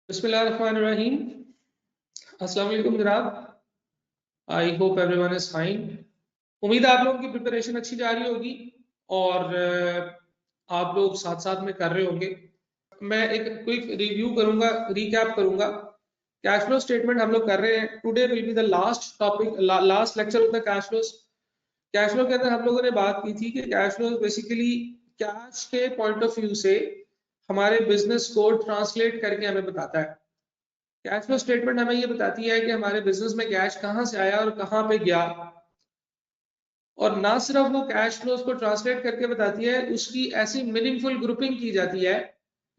बिस्मिल्लाहिर्रहमानिर्रहीम। अस्सलाम वालेकुम जनाब। I hope everyone is fine. उम्मीद है आप लोगों की प्रिपरेशन अच्छी जा रही होगी और आप लोग साथ साथ में कर रहे होंगे। मैं एक क्विक रिव्यू करूंगा, रिकैप करूंगा। कैश फ्लो स्टेटमेंट हम लोग कर रहे हैं। Today will be the last topic, last lecture of the cash flows. Cash flow के अंदर हम लोगों ने बात की थी कि कैश फ्लो बेसिकली कैश के पॉइंट ऑफ व्यू से हमारे बिजनेस को ट्रांसलेट करके हमें बताता है। कैश फ्लो स्टेटमेंट हमें ये बताती है कि हमारे बिजनेस में कैश कहां से आया और कहां पे गया, और ना सिर्फ वो कैश फ्लोज को ट्रांसलेट करके बताती है, उसकी ऐसी मीनिंगफुल ग्रुपिंग की जाती है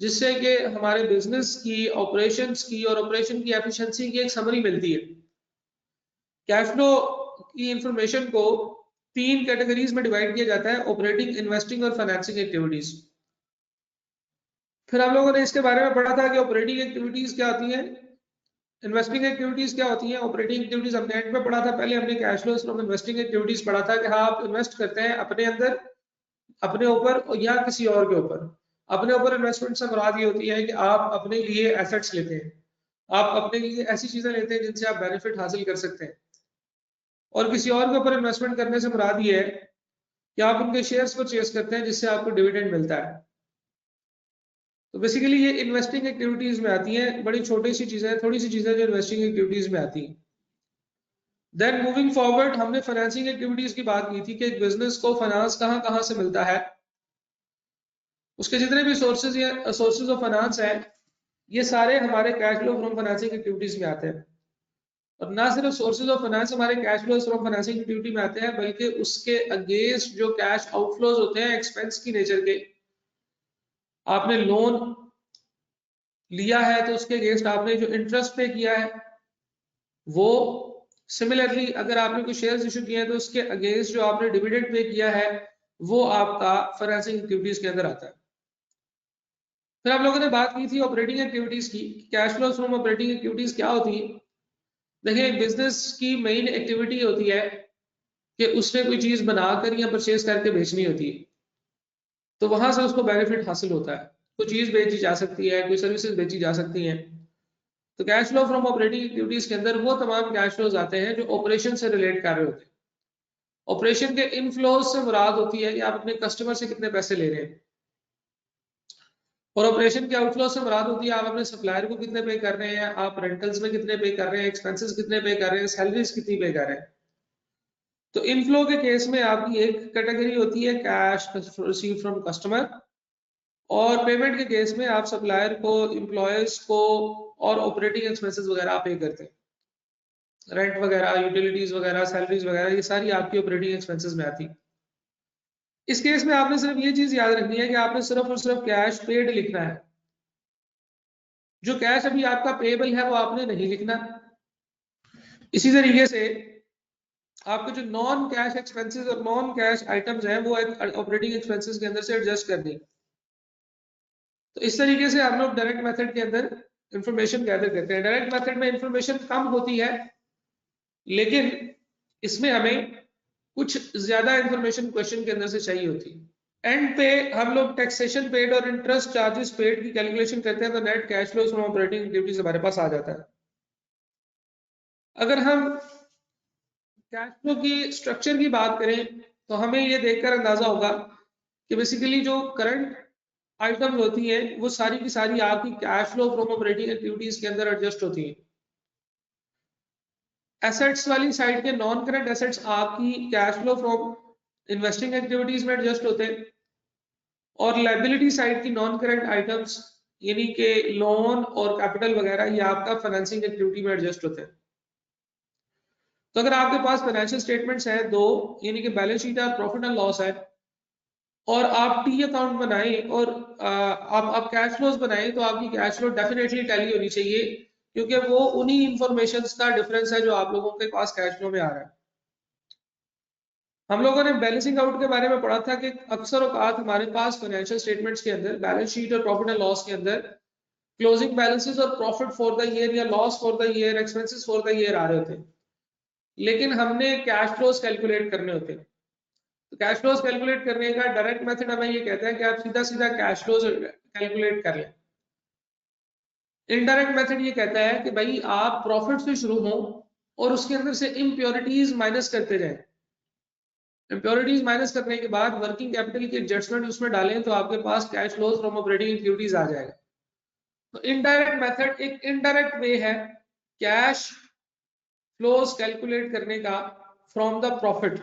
जिससे कि हमारे बिजनेस की ऑपरेशंस की और ऑपरेशन की एफिशिएंसी की एक समरी मिलती है। कैश फ्लो की इंफॉर्मेशन को 3 कैटेगरीज में डिवाइड किया जाता है: ऑपरेटिंग, इन्वेस्टिंग और फाइनेंसिंग एक्टिविटीज। फिर हम लोगों ने इसके बारे में पढ़ा था कि ऑपरेटिंग एक्टिविटीज क्या होती हैं, इन्वेस्टिंग एक्टिविटीज क्या होती हैं। ऑपरेटिंग एक्टिविटीज हमने एंड में पढ़ा था। पहले हमने cash flows from investing activities पढ़ा था कि हाँ, आप इन्वेस्ट करते हैं अपने अंदर, अपने ऊपर या किसी और के ऊपर। अपने ऊपर इन्वेस्टमेंट से मुराद ये होती है कि आप अपने लिए एसेट्स लेते हैं, आप अपने लिए ऐसी चीजें लेते हैं जिनसे आप बेनिफिट हासिल कर सकते हैं। और किसी और के ऊपर इन्वेस्टमेंट करने से मुराद ये है कि आप उनके शेयर्स परचेज करते हैं जिससे आपको डिविडेंड मिलता है। तो बेसिकली ये इन्वेस्टिंग एक्टिविटीज में आती हैं। बड़ी छोटी सी चीजें, थोड़ी सी चीजें जो इन्वेस्टिंग एक्टिविटीज में आती हैं। देन मूविंग फॉरवर्ड हमने फाइनेंसिंग एक्टिविटीज की बात की थी कि एक बिजनेस को फाइनेंस कहाँ कहाँ से मिलता है। उसके जितने भी सोर्सेज या सोर्सेज ऑफ फाइनेंस हैं, ये सारे हमारे cash flow from financing activities में आते हैं। और ना सिर्फ सोर्सेज ऑफ फाइनेंस हमारे cash flow from financing activity में आते हैं, बल्कि उसके अगेंस्ट जो कैश आउटफ्लोज होते हैं एक्सपेंस की नेचर के, आपने लोन लिया है तो उसके अगेंस्ट आपने जो इंटरेस्ट पे किया है वो, सिमिलरली अगर आपने कोई शेयर्स इशू किए हैं तो उसके अगेंस्ट जो आपने डिविडेंड पे किया है वो आपका फाइनेंसिंग एक्टिविटीज के अंदर आता है। फिर आप लोगों ने बात की थी ऑपरेटिंग एक्टिविटीज की। Cash flow from operating activities क्या होती है। देखिए, बिजनेस की मेन एक्टिविटी होती है कि उसने कोई चीज बनाकर या परचेज करके बेचनी होती है, तो वहां से उसको बेनिफिट हासिल होता है। कोई चीज बेची जा सकती है, कोई सर्विसेज बेची जा सकती हैं। तो cash flow from operating activities के अंदर वो तमाम कैश फ्लोज आते हैं जो ऑपरेशन से रिलेट कर रहे होते हैं। ऑपरेशन के इनफ्लोज से मुराद होती है कि आप अपने कस्टमर से कितने पैसे ले रहे हैं, और ऑपरेशन के आउटफ्लो से मुराद होती है आप अपने सप्लायर को कितने पे कर रहे हैं, आप रेंटल्स में कितने पे कर रहे हैं, एक्सपेंसेस कितने पे कर रहे हैं, सैलरीज कितनी पे कर रहे हैं। तो इनफ्लो के केस में आपकी एक कैटेगरी होती है कैश रिसीव फ्रॉम कस्टमर, और पेमेंट के केस में आप सप्लायर को, एम्प्लॉयर्स को और ऑपरेटिंग एक्सपेंसेस वगैरह आप पे करते हैं। रेंट वगैरह, यूटिलिटीज वगैरह, सैलरीज वगैरह, ये सारी आपकी ऑपरेटिंग एक्सपेंसेस में आती है। इस केस में आपने सिर्फ ये चीज याद रखनी है कि आपने सिर्फ और सिर्फ कैश पेड लिखना है। जो कैश अभी आपका पेबल है वो आपने नहीं लिखना। इसी तरीके से आपके जो नॉन कैश एक्सपेंसेस और नॉन कैश आइटम्स हैं वो ऑपरेटिंग एक्सपेंसेस के अंदर से एडजस्ट कर दें। तो इस तरीके से हम लोग डायरेक्ट मेथड के अंदर इंफॉर्मेशन गैदर करते हैं। डायरेक्ट मेथड में इंफॉर्मेशन कम होती है, लेकिन इसमें हमें कुछ ज्यादा इंफॉर्मेशन क्वेश्चन के अंदर से चाहिए होती है। एंड पे हम लोग टैक्सेशन पेड और इंटरेस्ट चार्जेस पेड की कैलकुलेशन करते हैं तो net cash flow from operating activities हमारे पास आ जाता है। अगर हम कैश फ्लो की स्ट्रक्चर की बात करें तो हमें ये देखकर अंदाजा होगा कि बेसिकली जो करंट आइटम्स होती हैं वो सारी की सारी आपकी cash flow from operating activities के अंदर एडजस्ट होती हैं। एसेट्स वाली साइड के नॉन करंट एसेट्स आपकी cash flow from investing activities में एडजस्ट होते हैं, और लाइबिलिटी साइड की नॉन करंट आइटम्स यानी कि लोन और कैपिटल वगैरह ये आपका फाइनेंसिंग एक्टिविटी में एडजस्ट होते हैं। तो अगर आपके पास फाइनेंशियल स्टेटमेंट्स हैं दो, यानी कि बैलेंस शीट और प्रॉफिट एंड लॉस है, और आप टी अकाउंट बनाएं और आप कैश फ्लोज बनाएं, तो आपकी कैश फ्लो डेफिनेटली टैली होनी चाहिए, क्योंकि वो उन्हीं इंफॉर्मेशन का डिफरेंस है जो आप लोगों के पास कैश फ्लो में आ रहा है। हम लोगों ने बैलेंसिंग आउट के बारे में पढ़ा था कि अक्सर औकात हमारे पास फाइनेंशियल स्टेटमेंट्स के अंदर, बैलेंस शीट और प्रॉफिट एंड लॉस के अंदर क्लोजिंग बैलेंसेस और प्रॉफिट फॉर द ईयर या loss for the year, expenses for the year आ रहे होते हैं, लेकिन हमने कैश फ्लोज कैलकुलेट करने होते हैं। तो कैश फ्लोज कैलकुलेट करने का डायरेक्ट मेथड हमें ये कहता है कि आप सीधा सीधा कैश फ्लोज कैलकुलेट कर लें। इनडायरेक्ट मेथड ये कहता है कि भाई आप प्रॉफिट से शुरू हो और उसके अंदर से इम्प्योरिटीज माइनस करते जाएं। इम्प्योरिटीज माइनस करने के बाद वर्किंग कैपिटल की एडजस्टमेंट उसमें डालें तो आपके पास cash flows from operating activities आ जाएगा। तो इनडायरेक्ट मेथड एक इनडायरेक्ट वे है कैश फ्लोज कैलकुलेट करने का फ्रॉम द प्रॉफिट,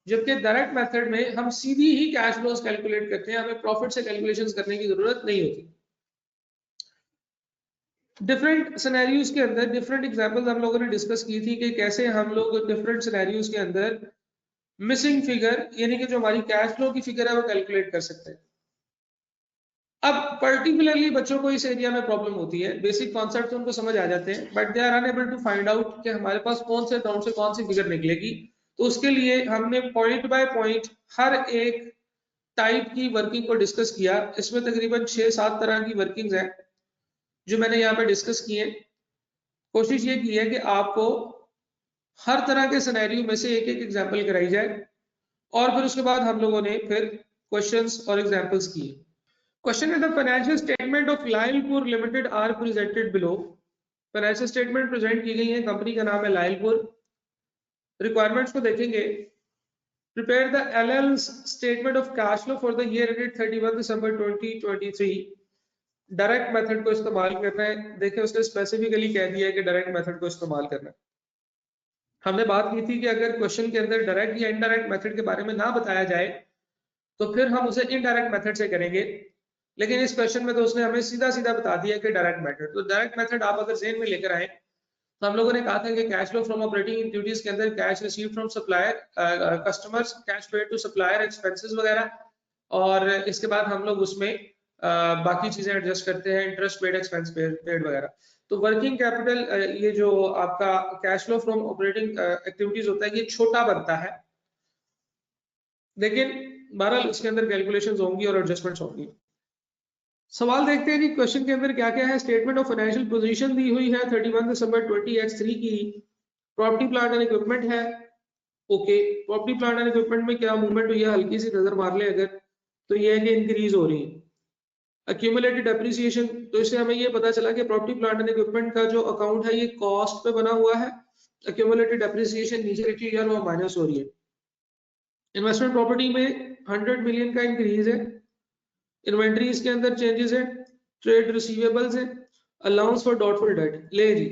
जबकि डायरेक्ट मेथड में हम सीधी ही कैश फ्लोज कैलकुलेट करते हैं, हमें प्रॉफिट से कैलकुलेशंस करने की जरूरत नहीं होती। डिफरेंट सिनेरियोज के अंदर डिफरेंट एग्जांपल्स हम लोगों ने डिस्कस की थी कि कैसे हम लोग डिफरेंट सिनेरियोज के अंदर मिसिंग फिगर यानी कि जो हमारी कैश फ्लो की फिगर है वो कैलकुलेट कर सकते हैं। अब पर्टिकुलरली बच्चों को इस एरिया में प्रॉब्लम होती है, बेसिक कॉन्सेप्ट उनको समझ आ जाते हैं but they are unable to find out कि हमारे पास कौन से अकाउंट से कौन सी फिगर निकलेगी। तो उसके लिए हमने पॉइंट बाय पॉइंट हर एक टाइप की वर्किंग को डिस्कस किया। इसमें तकरीबन 6-7 तरह की वर्किंग्स हैं जो मैंने यहाँ पे डिस्कस की है। कोशिश ये की है कि आपको हर तरह के सिनेरियो में से एक एक एग्जांपल कराई जाए और फिर उसके बाद हम लोगों ने फिर क्वेश्चंस और एग्जांपल्स किए। क्वेश्चन है the financial statement of Lyallpur limited are presented below. Financial statement present की गई है, कंपनी का नाम है लाइलपुर। रिक्वायरमेंट्स को देखेंगे। Prepare the LL's statement of cash flow for the year ended 31 December 2023। Direct method को इस्तेमाल करना है। देखिए उसने स्पेसिफिकली कह दिया है कि डायरेक्ट मेथड को इस्तेमाल करना है। हमने बात की थी कि अगर क्वेश्चन के अंदर डायरेक्ट या इनडायरेक्ट मेथड के बारे में ना बताया जाए तो फिर हम उसे इनडायरेक्ट मेथड से करेंगे, लेकिन इस क्वेश्चन में तो उसने हमें सीधा सीधा बता दिया कि डायरेक्ट मेथड। तो डायरेक्ट मेथड आप अगर जेन में लेकर आए तो हम लोगों ने कहा था कि cash flow from operating activities के अंदर cash receive from supplier customers, cash paid to supplier, expenses वगैरह, और इसके बाद हम लोग उसमें बाकी चीजें एडजस्ट करते हैं, इंटरेस्ट पेड, एक्सपेंस पेड वगैरह। तो वर्किंग कैपिटल ये जो आपका cash flow from operating activities होता है ये छोटा बनता है, लेकिन बहरहाल उसके अंदर कैलकुलेशंस होंगी और एडजस्टमेंट्स होंगी। सवाल देखते हैं कि क्वेश्चन के अंदर क्या क्या है। स्टेटमेंट ऑफ फाइनेंशियल पोजीशन दी हुई है 31 दिसंबर 20x3 की। प्रॉपर्टी प्लांट एंड इक्विपमेंट है। Okay, property plant and equipment में क्या मूवमेंट हुई है, हल्की सी नजर मार ले अगर तो ये है कि इंक्रीज हो रही है। अक्यूमुलेटेड डेप्रिसिएशन, तो इससे हमें ये पता चला कि प्रॉपर्टी प्लांट एंड इक्विपमेंट का जो अकाउंट है ये कॉस्ट पे बना हुआ है। अक्यूमुलेटेड डेप्रिसिएशन नीचे लिखी हुई है वो माइनस हो रही है। इन्वेस्टमेंट प्रॉपर्टी में 100 मिलियन का इंक्रीज है। इन्वेंट्रीज के अंदर चेंजेस है, ट्रेड रिसीवेबल्स है, अलाउंस फॉर डॉटफुल डेट। ले जी,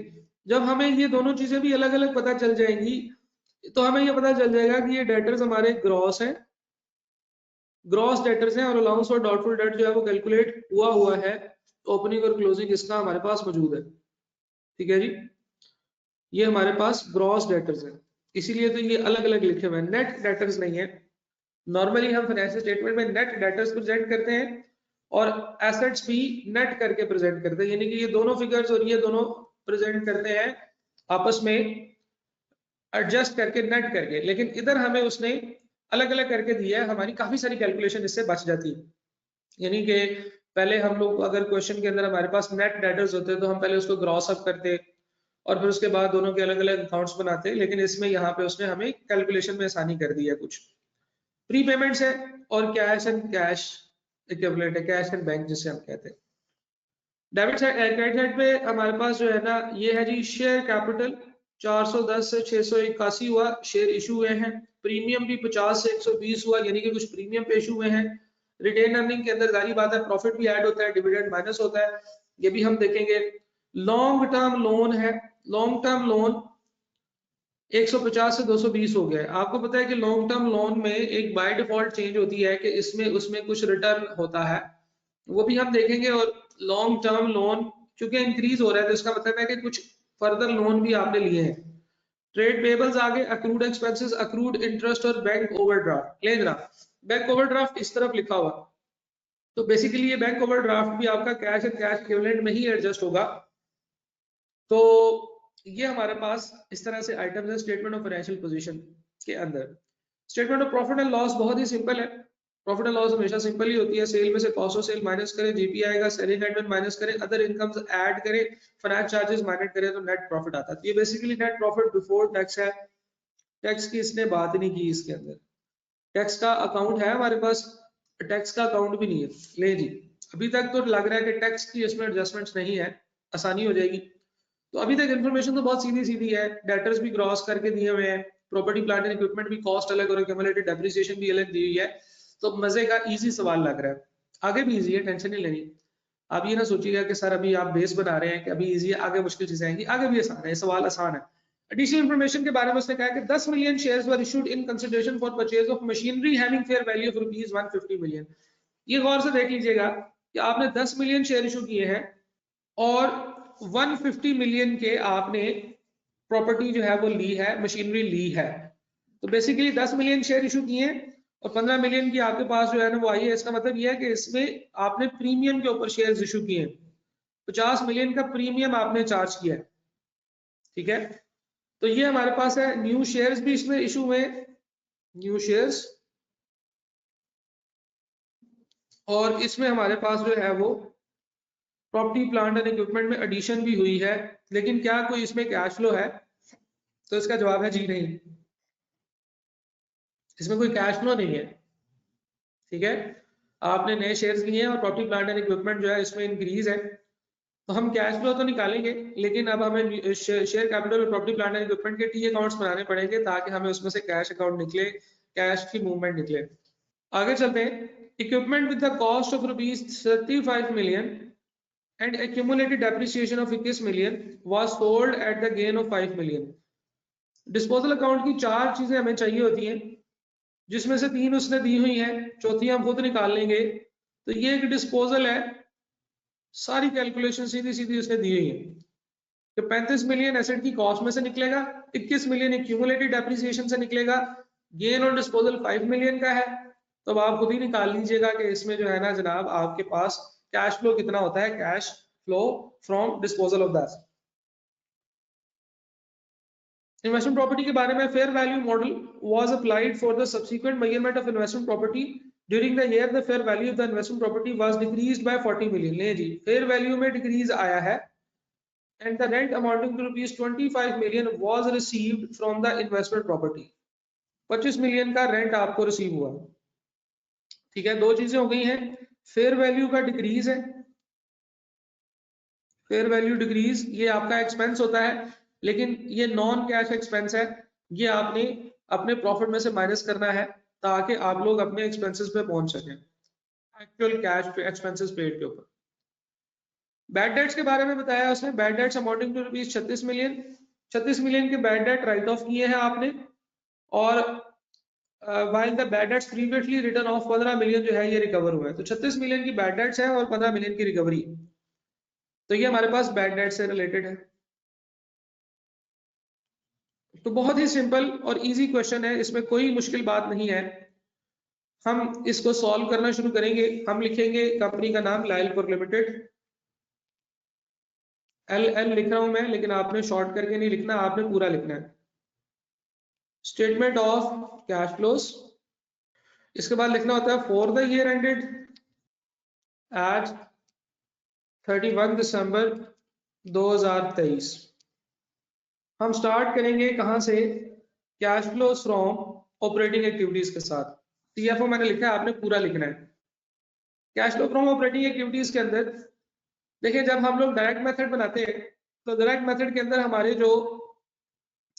जब हमें ये दोनों चीजें भी अलग अलग पता चल जाएंगी तो हमें ये पता चल जाएगा कि ये डेटर्स हमारे ग्रॉस हैं, ग्रॉस डेटर्स हैं, और अलाउंस फॉर डॉटफुल डेट जो है वो कैलकुलेट हुआ है। ओपनिंग और क्लोजिंग इसका हमारे पास मौजूद है। ठीक है जी, ये हमारे पास ग्रॉस डेटर्स है, इसीलिए तो ये अलग अलग लिखे हुए हैं, नेट डेटर्स नहीं है। नॉर्मली हम फाइनेंशियल स्टेटमेंट में नेट डेटर्स प्रेजेंट करते हैं और एसेट्स भी नेट करके प्रेजेंट करते हैं, यानी कि ये दोनों फिगर्स और ये दोनों प्रेजेंट करते हैं आपस में एडजस्ट करके नेट करके, लेकिन इधर हमें उसने अलग अलग करके दिया है, हमारी काफी सारी कैलकुलेशन इससे बच जाती है। यानी कि पहले हम लोग अगर क्वेश्चन के अंदर हमारे पास नेट डेटर्स होते तो हम पहले उसको ग्रॉस अप करते और फिर उसके बाद दोनों के अलग अलग अकाउंट्स बनाते, लेकिन इसमें यहाँ पे उसने हमें कैलकुलेशन में आसानी कर दी है। कुछ प्री पेमेंट्स है और कैश एंड कैश इक्विवेलेंट है, कैश एंड बैंक जिसे हम कहते हैं। डेबिट साइड क्रेडिट साइड पे हमारे पास जो है ना ये है जी शेयर कैपिटल 410 से 681 हुआ शेयर इशू हुए हैं। प्रीमियम भी 50 से 120 हुआ, यानी कि कुछ प्रीमियम पे इशू हुए हैं। रिटेन अर्निंग के अंदर जारी बात है प्रॉफिट भी ऐड होता है, डिविडेंड माइनस होता है, ये भी हम देखेंगे। लॉन्ग टर्म लोन है, लॉन्ग टर्म लोन 150 से 220 हो गया। आपको पता है कि लॉन्ग टर्म लोन में एक बाय डिफॉल्ट चेंज होती है कि इसमें उसमें कुछ रिटर्न होता है, वो भी हम देखेंगे। और लॉन्ग टर्म लोन क्योंकि इंक्रीज हो रहा है तो इसका मतलब है कि कुछ फर्दर लोन भी आपने लिए हैं। ट्रेड पेबल्स आगे, अक्रूड एक्सपेंसेस, अक्रूड इंटरेस्ट और बैंक ओवरड्राफ्ट। ले जरा बैंक ओवरड्राफ्ट इस तरफ लिखा हुआ, तो बेसिकली ये बैंक ओवरड्राफ्ट भी आपका कैश एंड कैश इक्विवेलेंट में ही एडजस्ट होगा। तो ये हमारे पास इस तरह से आइटम्स है स्टेटमेंट ऑफ फाइनेंशियल पोजीशन के अंदर। Statement of profit and loss बहुत ही सिंपल है। प्रॉफिट एंड लॉस हमेशा सिंपल ही होती है। सेल में से कॉस्ट ऑफ सेल माइनस करें, जीपी आएगा, सेलिंग एडमिन माइनस करें, अदर इनकम्स ऐड करें, फाइनेंस चार्जेस माइनस करें तो नेट प्रॉफिट आता है। तो ये basically net profit before tax है। टैक्स की इसने बात नहीं की इसके अंदर, टैक्स का अकाउंट है हमारे पास, टैक्स का अकाउंट भी नहीं है। ले जी, अभी तक तो लग रहा है कि टैक्स की इसमें एडजस्टमेंट्स नहीं है, आसानी हो जाएगी। तो अभी तक इन्फॉर्मेशन तो बहुत सीधी सीधी है, डेटर्स भी क्रॉस करके दिए हुए हैं, प्रॉपर्टी प्लांट एंड इक्विपमेंट भी कॉस्ट अलग और एक्यूमुलेटेड डेप्रिसिएशन भी अलग दी हुई है। तो मजे का इजी सवाल लग रहा है, आगे भी इजी है, टेंशन नहीं लेनी। आप ये ना सोचिएगा कि सर अभी आप बेस बना रहे हैं कि अभी इजी है, आगे मुश्किल चीजें आएंगी, आगे भी आसान है, सवाल आसान है। एडिशनल इन्फॉर्मेशन के बारे में उसने कहा कि 10 million shares were issued in consideration for purchase of machinery having fair value of rupees 150 million. ये गौर से देख लीजिएगा कि आपने 10 मिलियन शेयर इशू किए हैं और 150 मिलियन के आपने प्रॉपर्टी जो है वो ली है, मशीनरी ली है। तो बेसिकली 10 मिलियन शेयर इशू किए हैं और 15 मिलियन की आपके पास जो है ना वो आई है। इसका मतलब ये है कि इसमें आपने प्रीमियम के ऊपर शेयर्स इशू किए हैं, 50 मिलियन का प्रीमियम आपने चार्ज किया है, ठीक है। तो ये हमारे पास है, न्यू शेयर्स भी इसमें इशू हुए, न्यू शेयर्स, और इसमें हमारे पास जो है वो प्रॉपर्टी प्लांट एंड इक्विपमेंट में एडिशन भी हुई है। लेकिन क्या कोई इसमें कैश फ्लो है? तो इसका जवाब है जी नहीं, इसमें कोई कैश फ्लो नहीं है, ठीक है। आपने नए शेयर्स लिए हैं और प्रॉपर्टी प्लांट एंड इक्विपमेंट जो है इसमें इंक्रीज है, तो हम कैश फ्लो तो निकालेंगे, लेकिन अब हमें शेयर कैपिटल और प्रॉपर्टी प्लांट एंड इक्विपमेंट के टी अकाउंट्स बनाने पड़ेंगे ताकि हमें उसमें से कैश अकाउंट निकले, कैश की मूवमेंट निकले। आगे चलते हैं। Equipment with the cost of rupees 35 million and accumulated depreciation of 21 million was sold at the gain of 5 million। Disposal account की 4 चीजें हमें चाहिए होती हैं, जिसमें से 3 उसने दी हुई हैं, चौथी हम खुद निकाल लेंगे। तो ये एक डिस्पोजल है, सारी कैलकुलेशन सीधी सीधी उसने दी हुई है कि 35 मिलियन एसेट की कॉस्ट में से निकलेगा, 21 मिलियन एक्यूमुलेटेड डेप्रिसिएशन से निकलेगा, गेन ऑन डिस्पोजल 5 मिलियन का है। तो अब आप खुद ही निकाल लीजिएगा कि इसमें जो है ना जनाब आपके पास कैश फ्लो कितना होता है, cash flow from disposal of that. Investment property के बारे में, fair value model was applied for the subsequent measurement of investment property during the year the fair value of the investment property was decreased bye 40 million. ले जी, fair value में decrease आया है and the rent amounting to rupees 25 million was received from the investment property। 25 million का rent आपको receive हुआ, ठीक है। दो चीजें हो गई हैं, फेयर वैल्यू का डिक्रीज है, फेयर वैल्यू डिक्रीज ये आपका एक्सपेंस होता है, लेकिन ये नॉन कैश एक्सपेंस है, ये आपने अपने प्रॉफिट में से माइनस करना है ताकि आप लोग अपने एक्सपेंसेस पे पहुंच सकें, एक्चुअल कैश पे एक्सपेंसेस पेड के ऊपर। बैड डेट्स के बारे में बताया उसने, bad debts amounting to rupees 36 million, 36 million के बैड डेट राइट ऑफ किए हैं आपने, और while the bad debts previously return off 15 million जो है ये रिकवर हुआ है। तो 36 मिलियन की बैड डेट्स है और 15 मिलियन की रिकवरी, तो ये हमारे पास बैड डेट से रिलेटेड है। तो बहुत ही सिंपल और इजी क्वेश्चन है, इसमें कोई मुश्किल बात नहीं है। हम इसको सॉल्व करना शुरू करेंगे। हम लिखेंगे कंपनी का नाम लाइलपुर लिमिटेड, LL लिख रहा हूं मैं, लेकिन आपने शॉर्ट करके नहीं लिखना, आपने पूरा लिखना है। स्टेटमेंट ऑफ कैश फ्लोज, इसके बाद लिखना होता है for the year ended at 31 December 2023। हम स्टार्ट करेंगे कहां से, cash flows from operating activities के साथ। CFO मैंने लिखा है, आपने पूरा लिखना है। Cash flow from operating activities के अंदर देखिए, जब हम लोग डायरेक्ट मेथड बनाते हैं तो डायरेक्ट मेथड के अंदर हमारे जो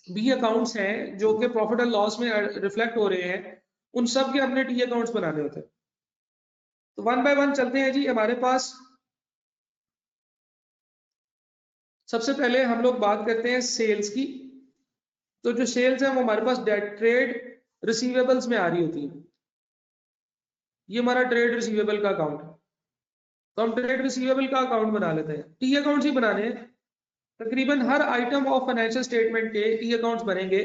बी अकाउंट्स हैं जो कि प्रॉफिट एंड लॉस में रिफ्लेक्ट हो रहे हैं, उन सब के अपने टी अकाउंट्स बनाने होते हैं। तो वन बाय वन चलते हैं जी। हमारे पास सबसे पहले हम लोग बात करते हैं सेल्स की। तो जो सेल्स है वो हमारे पास ट्रेड रिसीवेबल्स में आ रही होती है, ये हमारा ट्रेड रिसीवेबल का अकाउंट है। तो हम ट्रेड रिसीवेबल का अकाउंट बना लेते हैं, टी अकाउंट्स ही बनाने हैं। तकरीबन हर आइटम ऑफ फाइनेंशियल स्टेटमेंट के टी अकाउंट्स बनेंगे।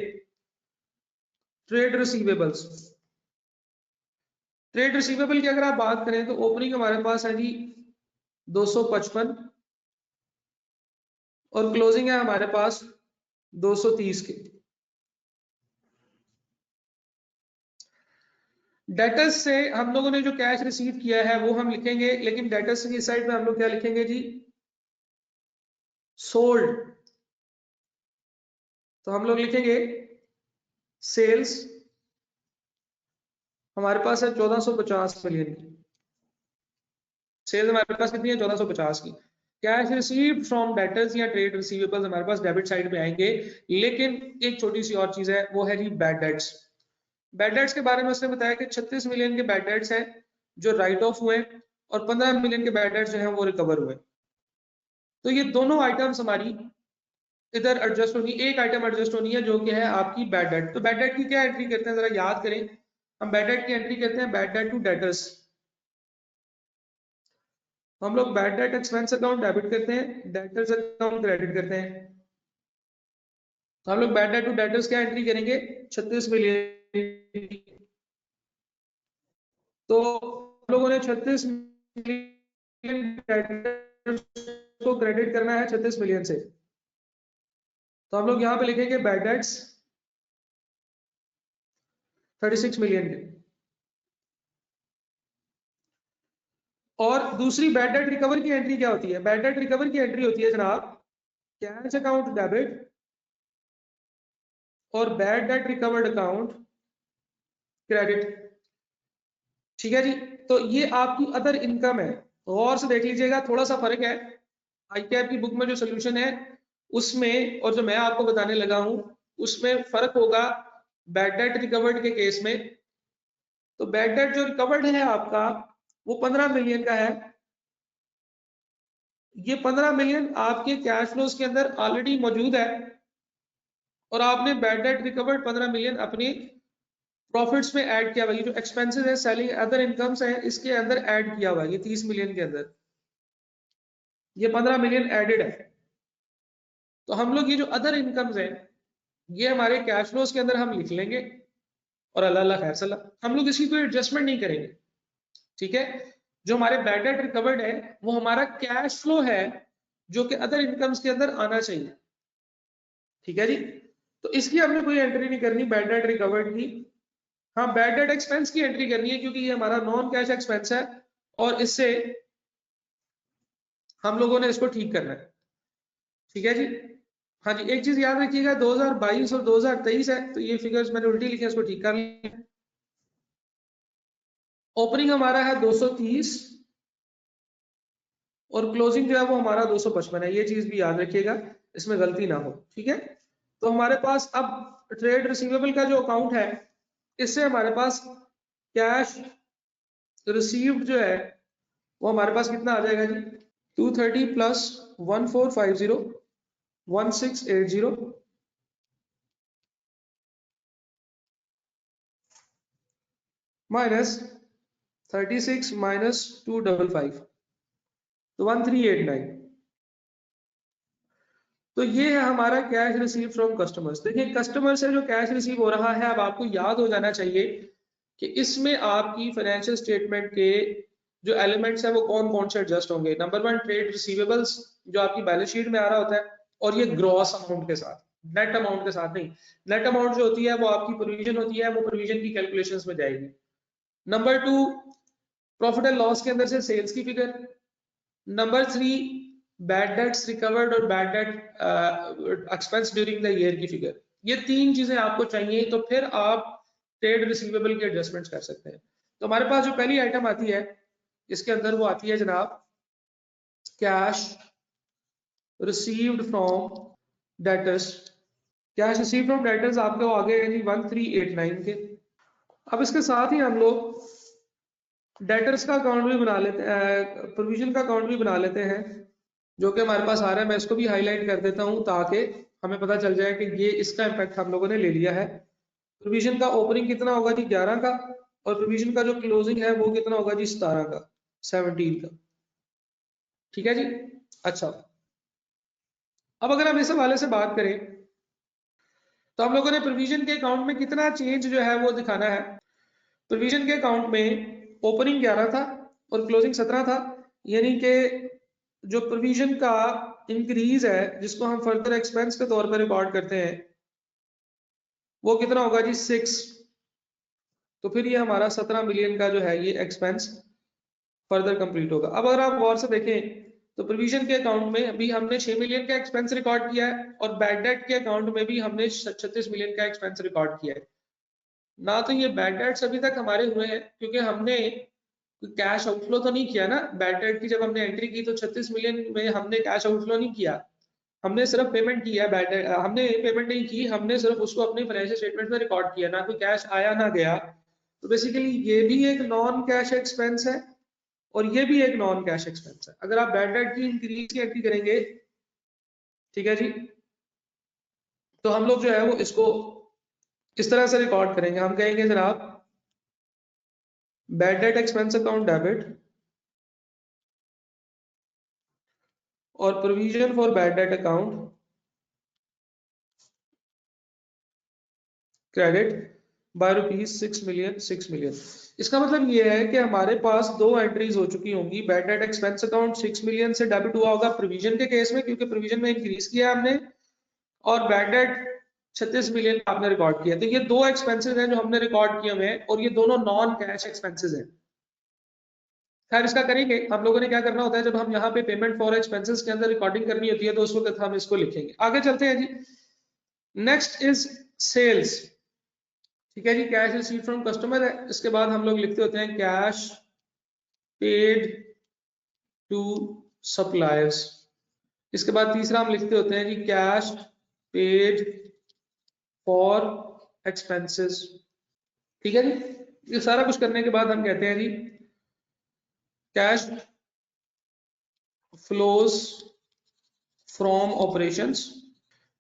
ट्रेड रिसीवेबल्स, ट्रेड रिसीवेबल की अगर आप बात करें तो ओपनिंग हमारे पास है जी 255 और क्लोजिंग है हमारे पास 230 के। डेटर्स से हम लोगों ने जो कैश रिसीव किया है वो हम लिखेंगे, लेकिन डेटर्स की साइड में हम लोग क्या लिखेंगे जी, सोल्ड। तो हम लोग लिखेंगे सेल्स हमारे पास है 1450 मिलियन की। सेल्स हमारे पास कितनी है, 1450 की। कैश रिसीव्ड फ्रॉम डेटर्स या ट्रेड रिसीवेबल्स हमारे पास डेबिट साइड में आएंगे, लेकिन एक छोटी सी और चीज है, वो है जी बैड डेट्स। बैड डेट्स के बारे में उसने बताया कि 36 मिलियन के बैड डेट्स हैं जो राइट ऑफ हुए और 15 मिलियन के बैड डेट्स जो हैं वो रिकवर हुए। तो ये दोनों आइटम्स हमारी इधर एडजस्ट होनी, एक आइटम एडजस्ट होनी है जो कि है आपकी बैड डेट। तो बैड डेट की क्या एंट्री करते हैं जरा याद करें, हम बैड डेट की एंट्री करते हैं बैड डेट टू डेटर्स। हम लोग bad debt expense account debit करते हैं, डेटर्स अकाउंट क्रेडिट करते हैं। तो हम लोग बैड डेट टू डेटर्स क्या एंट्री करेंगे, 36 मिलियन। तो हम लोगों ने 36 मिलियन डेटर्स को क्रेडिट करना है 36 मिलियन से। तो हम लोग यहाँ पे लिखेंगे बैड डेट्स 36 मिलियन के। और दूसरी बैड डेट रिकवर की एंट्री क्या होती है, बैड डेट रिकवर की एंट्री होती है जनाब कैश अकाउंट डेबिट और bad debt recovered account credit. ठीक है जी। तो ये आपकी अदर इनकम है, गौर से देख लीजिएगा, थोड़ा सा फर्क है। आईकेएप की बुक में जो सोल्यूशन है उसमें और जो मैं आपको बताने लगा हूं उसमें फर्क होगा बैड डेट रिकवर्ड के केस में। तो बैड डेट जो रिकवर्ड है आपका वो 15 मिलियन का है। ये 15 मिलियन आपके कैश फ्लोज के अंदर ऑलरेडी मौजूद है और आपने बैड डेट रिकवर्ड 15 मिलियन अपनी प्रॉफिट्स में ऐड किया हुआ है। ये जो एक्सपेंसेस है सेलिंग अदर इनकम्स है इसके अंदर ऐड किया हुआ है, ये 30 मिलियन के अंदर ये 15 मिलियन एडेड है। तो हम लोग ये जो अदर इनकम्स है ये हमारे कैश फ्लोज के अंदर हम लिख लेंगे और अल्लाह अल्लाह खैर सला, हम लोग इसकी कोई एडजस्टमेंट नहीं करेंगे। ठीक है, जो हमारे बैड डेट रिकवर्ड है वो हमारा कैश फ्लो है जो कि अदर इनकम्स के अंदर आना चाहिए। ठीक है जी, तो इसकी हमने कोई एंट्री नहीं करनी बैड डेट रिकवर्ड की। हाँ, बैड डेट एक्सपेंस की एंट्री करनी है क्योंकि ये हमारा नॉन कैश एक्सपेंस है और इससे हम लोगों ने इसको ठीक करना है। ठीक है जी। हाँ जी, एक चीज याद रखिएगा 2022 और 2023 है तो ये फिगर्स मैंने उल्टी लिखे, इसको ठीक कर लिया। ओपनिंग हमारा है 230 और क्लोजिंग जो है वो हमारा 255 है, ये चीज भी याद रखिएगा, इसमें गलती ना हो। ठीक है, तो हमारे पास अब ट्रेड रिसीवेबल का जो अकाउंट है इससे हमारे पास कैश रिसीव्ड जो है वो हमारे पास कितना आ जाएगा जी, 230 प्लस 1450 1680 माइनस 36 माइनस 255 तो 1389। तो ये है हमारा कैश रिसीव फ्रॉम कस्टमर्स। देखिए कस्टमर से जो कैश रिसीव हो रहा है, अब आपको याद हो जाना चाहिए कि इसमें आपकी फाइनेंशियल स्टेटमेंट के जो एलिमेंट्स है वो कौन कौन से एडजस्ट होंगे। नंबर 1 ट्रेड रिसीवेबल्स जो आपकी बैलेंस शीट में आ रहा होता है और ये ग्रॉस अमाउंट के साथ, नेट अमाउंट के साथ नहीं। नेट अमाउंट जो होती है वो आपकी प्रोविजन होती है, वो प्रोविजन की कैलकुलेशंस में जाएगी। नंबर 2 प्रॉफिट एंड लॉस के अंदर से सेल्स की figure. Number 3 bad debts recovered और bad debt expense during the year की फिगर। ये तीन चीजें आपको चाहिए तो फिर आप ट्रेड रिसीवेबल के एडजस्टमेंट्स कर सकते हैं। तो हमारे पास जो पहली आइटम आती है इसके अंदर वो आती है जनाब cash received from debtors. Cash received from debtors आपको आगे है जी 1389 के। अब इसके साथ ही हम लोग डेटर्स का अकाउंट भी बना लेते हैं, प्रोविजन का अकाउंट भी बना लेते हैं जो कि हमारे पास आ रहा है। मैं इसको भी हाईलाइट कर देता हूं ताकि हमें पता चल जाए कि ये इसका इम्पैक्ट हम लोगों ने ले लिया है। प्रोविजन का ओपनिंग कितना होगा जी 11 का और प्रोविजन का जो क्लोजिंग है वो कितना होगा जी 17 का 17 का। ठीक है जी। अच्छा, अब अगर हम इस हवाले से बात करें तो हम लोगों ने प्रोविजन के अकाउंट में कितना चेंज जो है वो दिखाना है। प्रोविजन के अकाउंट में ओपनिंग 11 था और क्लोजिंग 17 था, यानी कि जो प्रोविजन का इंक्रीज है जिसको हम फर्दर एक्सपेंस के तौर पर रिकॉर्ड करते हैं वो कितना होगा जी 6। तो फिर ये हमारा 17 मिलियन का जो है ये एक्सपेंस फर्दर कंप्लीट होगा। अब अगर आप गौर से देखें तो प्रोविजन के अकाउंट में अभी हमने 6 मिलियन का एक्सपेंस रिकॉर्ड किया है और बैड डेट के अकाउंट में भी हमने 36 मिलियन का एक्सपेंस रिकॉर्ड किया है। ना तो ये बैड डेट्स अभी तक हमारे हुए हैं क्योंकि हमने कैश आउटफ्लो तो नहीं किया ना। बैड डेट की जब हमने एंट्री की तो 36 मिलियन में हमने कैश आउटफ्लो नहीं किया, हमने सिर्फ पेमेंट की है। बैड डेट हमने पेमेंट नहीं की, हमने सिर्फ उसको अपने फाइनेंशियल स्टेटमेंट में रिकॉर्ड किया, ना कोई कैश आया ना गया। तो बेसिकली ये भी एक नॉन कैश एक्सपेंस है और ये भी एक नॉन कैश एक्सपेंस है। अगर आप बैड डेट की इंक्रीज की एंट्री करेंगे, ठीक है जी, तो हम लोग जो है वो इसको इस तरह से रिकॉर्ड करेंगे। हम कहेंगे जनाब bad debt expense account debit और provision for bad debt account credit by ₹6 million 6 million. इसका मतलब ये है कि हमारे पास दो एंट्रीज हो चुकी होंगी। Bad debt expense account 6 million से डेबिट हुआ होगा प्रोविजन के केस में, क्योंकि प्रोविजन में इंक्रीज किया हमने, और बैड डेट 36 मिलियन आपने रिकॉर्ड किया। तो ये दो एक्सपेंसेस हैं जो हमने रिकॉर्ड किए हुए हैं और ये दोनों नॉन कैश एक्सपेंसेस हैं। खैर इसका करेंगे, हम लोगों ने क्या करना होता है जब हम यहाँ पे पेमेंट फॉर एक्सपेंसेस के अंदर रिकॉर्डिंग करनी होती है तो उस वक्त हम इसको लिखेंगे। आगे चलते हैं जी। Next is sales. ठीक है जी, कैश रिसीव फ्रॉम कस्टमर है। इसके बाद हम लोग लिखते होते हैं कैश पेड टू सप्लायर्स। इसके बाद तीसरा हम लिखते होते हैं जी कैश पेड फॉर एक्सपेंसेस। ठीक है जी, ये सारा कुछ करने के बाद हम कहते हैं जी कैश फ्लोज फ्रॉम ऑपरेशंस।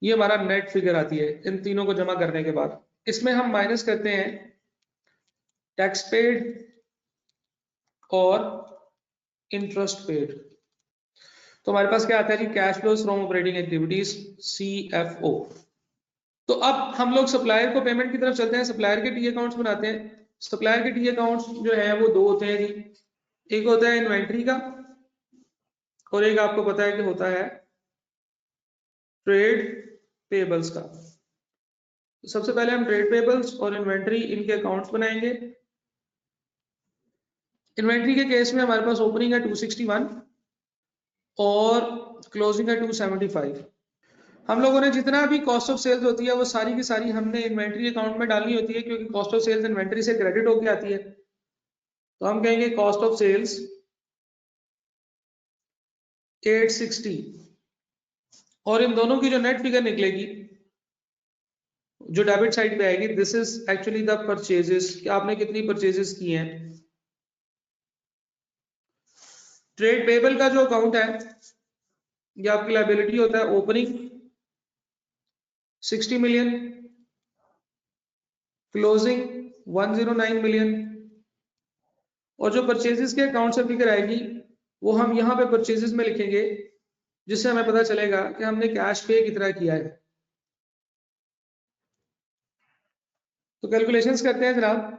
ये हमारा नेट फिगर आती है इन तीनों को जमा करने के बाद। इसमें हम माइनस करते हैं टैक्स पेड और इंटरेस्ट पेड। तो हमारे पास क्या आता है जी cash flows from operating activities CFO। तो अब हम लोग सप्लायर को पेमेंट की तरफ चलते हैं। सप्लायर के टी अकाउंट्स बनाते हैं। सप्लायर के टी अकाउंट्स जो है वो दो होते हैं जी, एक होता है इन्वेंट्री का और एक आपको पता है कि होता है ट्रेड पेबल्स का। तो सबसे पहले हम ट्रेड पेबल्स और इन्वेंट्री इनके अकाउंट्स बनाएंगे। इन्वेंट्री के केस में हमारे पास ओपनिंग है 261 और क्लोजिंग है 275। हम लोगों ने जितना भी कॉस्ट ऑफ सेल्स होती है वो सारी की सारी हमने इन्वेंट्री अकाउंट में डालनी होती है, क्योंकि कॉस्ट ऑफ सेल्स इन्वेंट्री से क्रेडिट होके आती है। तो हम कहेंगे कॉस्ट ऑफ सेल्स 860 और इन दोनों की जो नेट फिगर निकलेगी जो डेबिट साइड पे आएगी, this is actually the purchases कि आपने कितनी परचेजेस की हैं। ट्रेड पेबल का जो अकाउंट है ये आपकी लायबिलिटी होता है ओपनिंग 60 मिलियन, क्लोजिंग 109 मिलियन, और जो परचेजेस के अकाउंट से फिगर आएगी वो हम यहाँ पे परचेजेस में लिखेंगे, जिससे हमें पता चलेगा कि हमने कैश पे कितना किया है। तो कैलकुलेशंस करते हैं जनाब।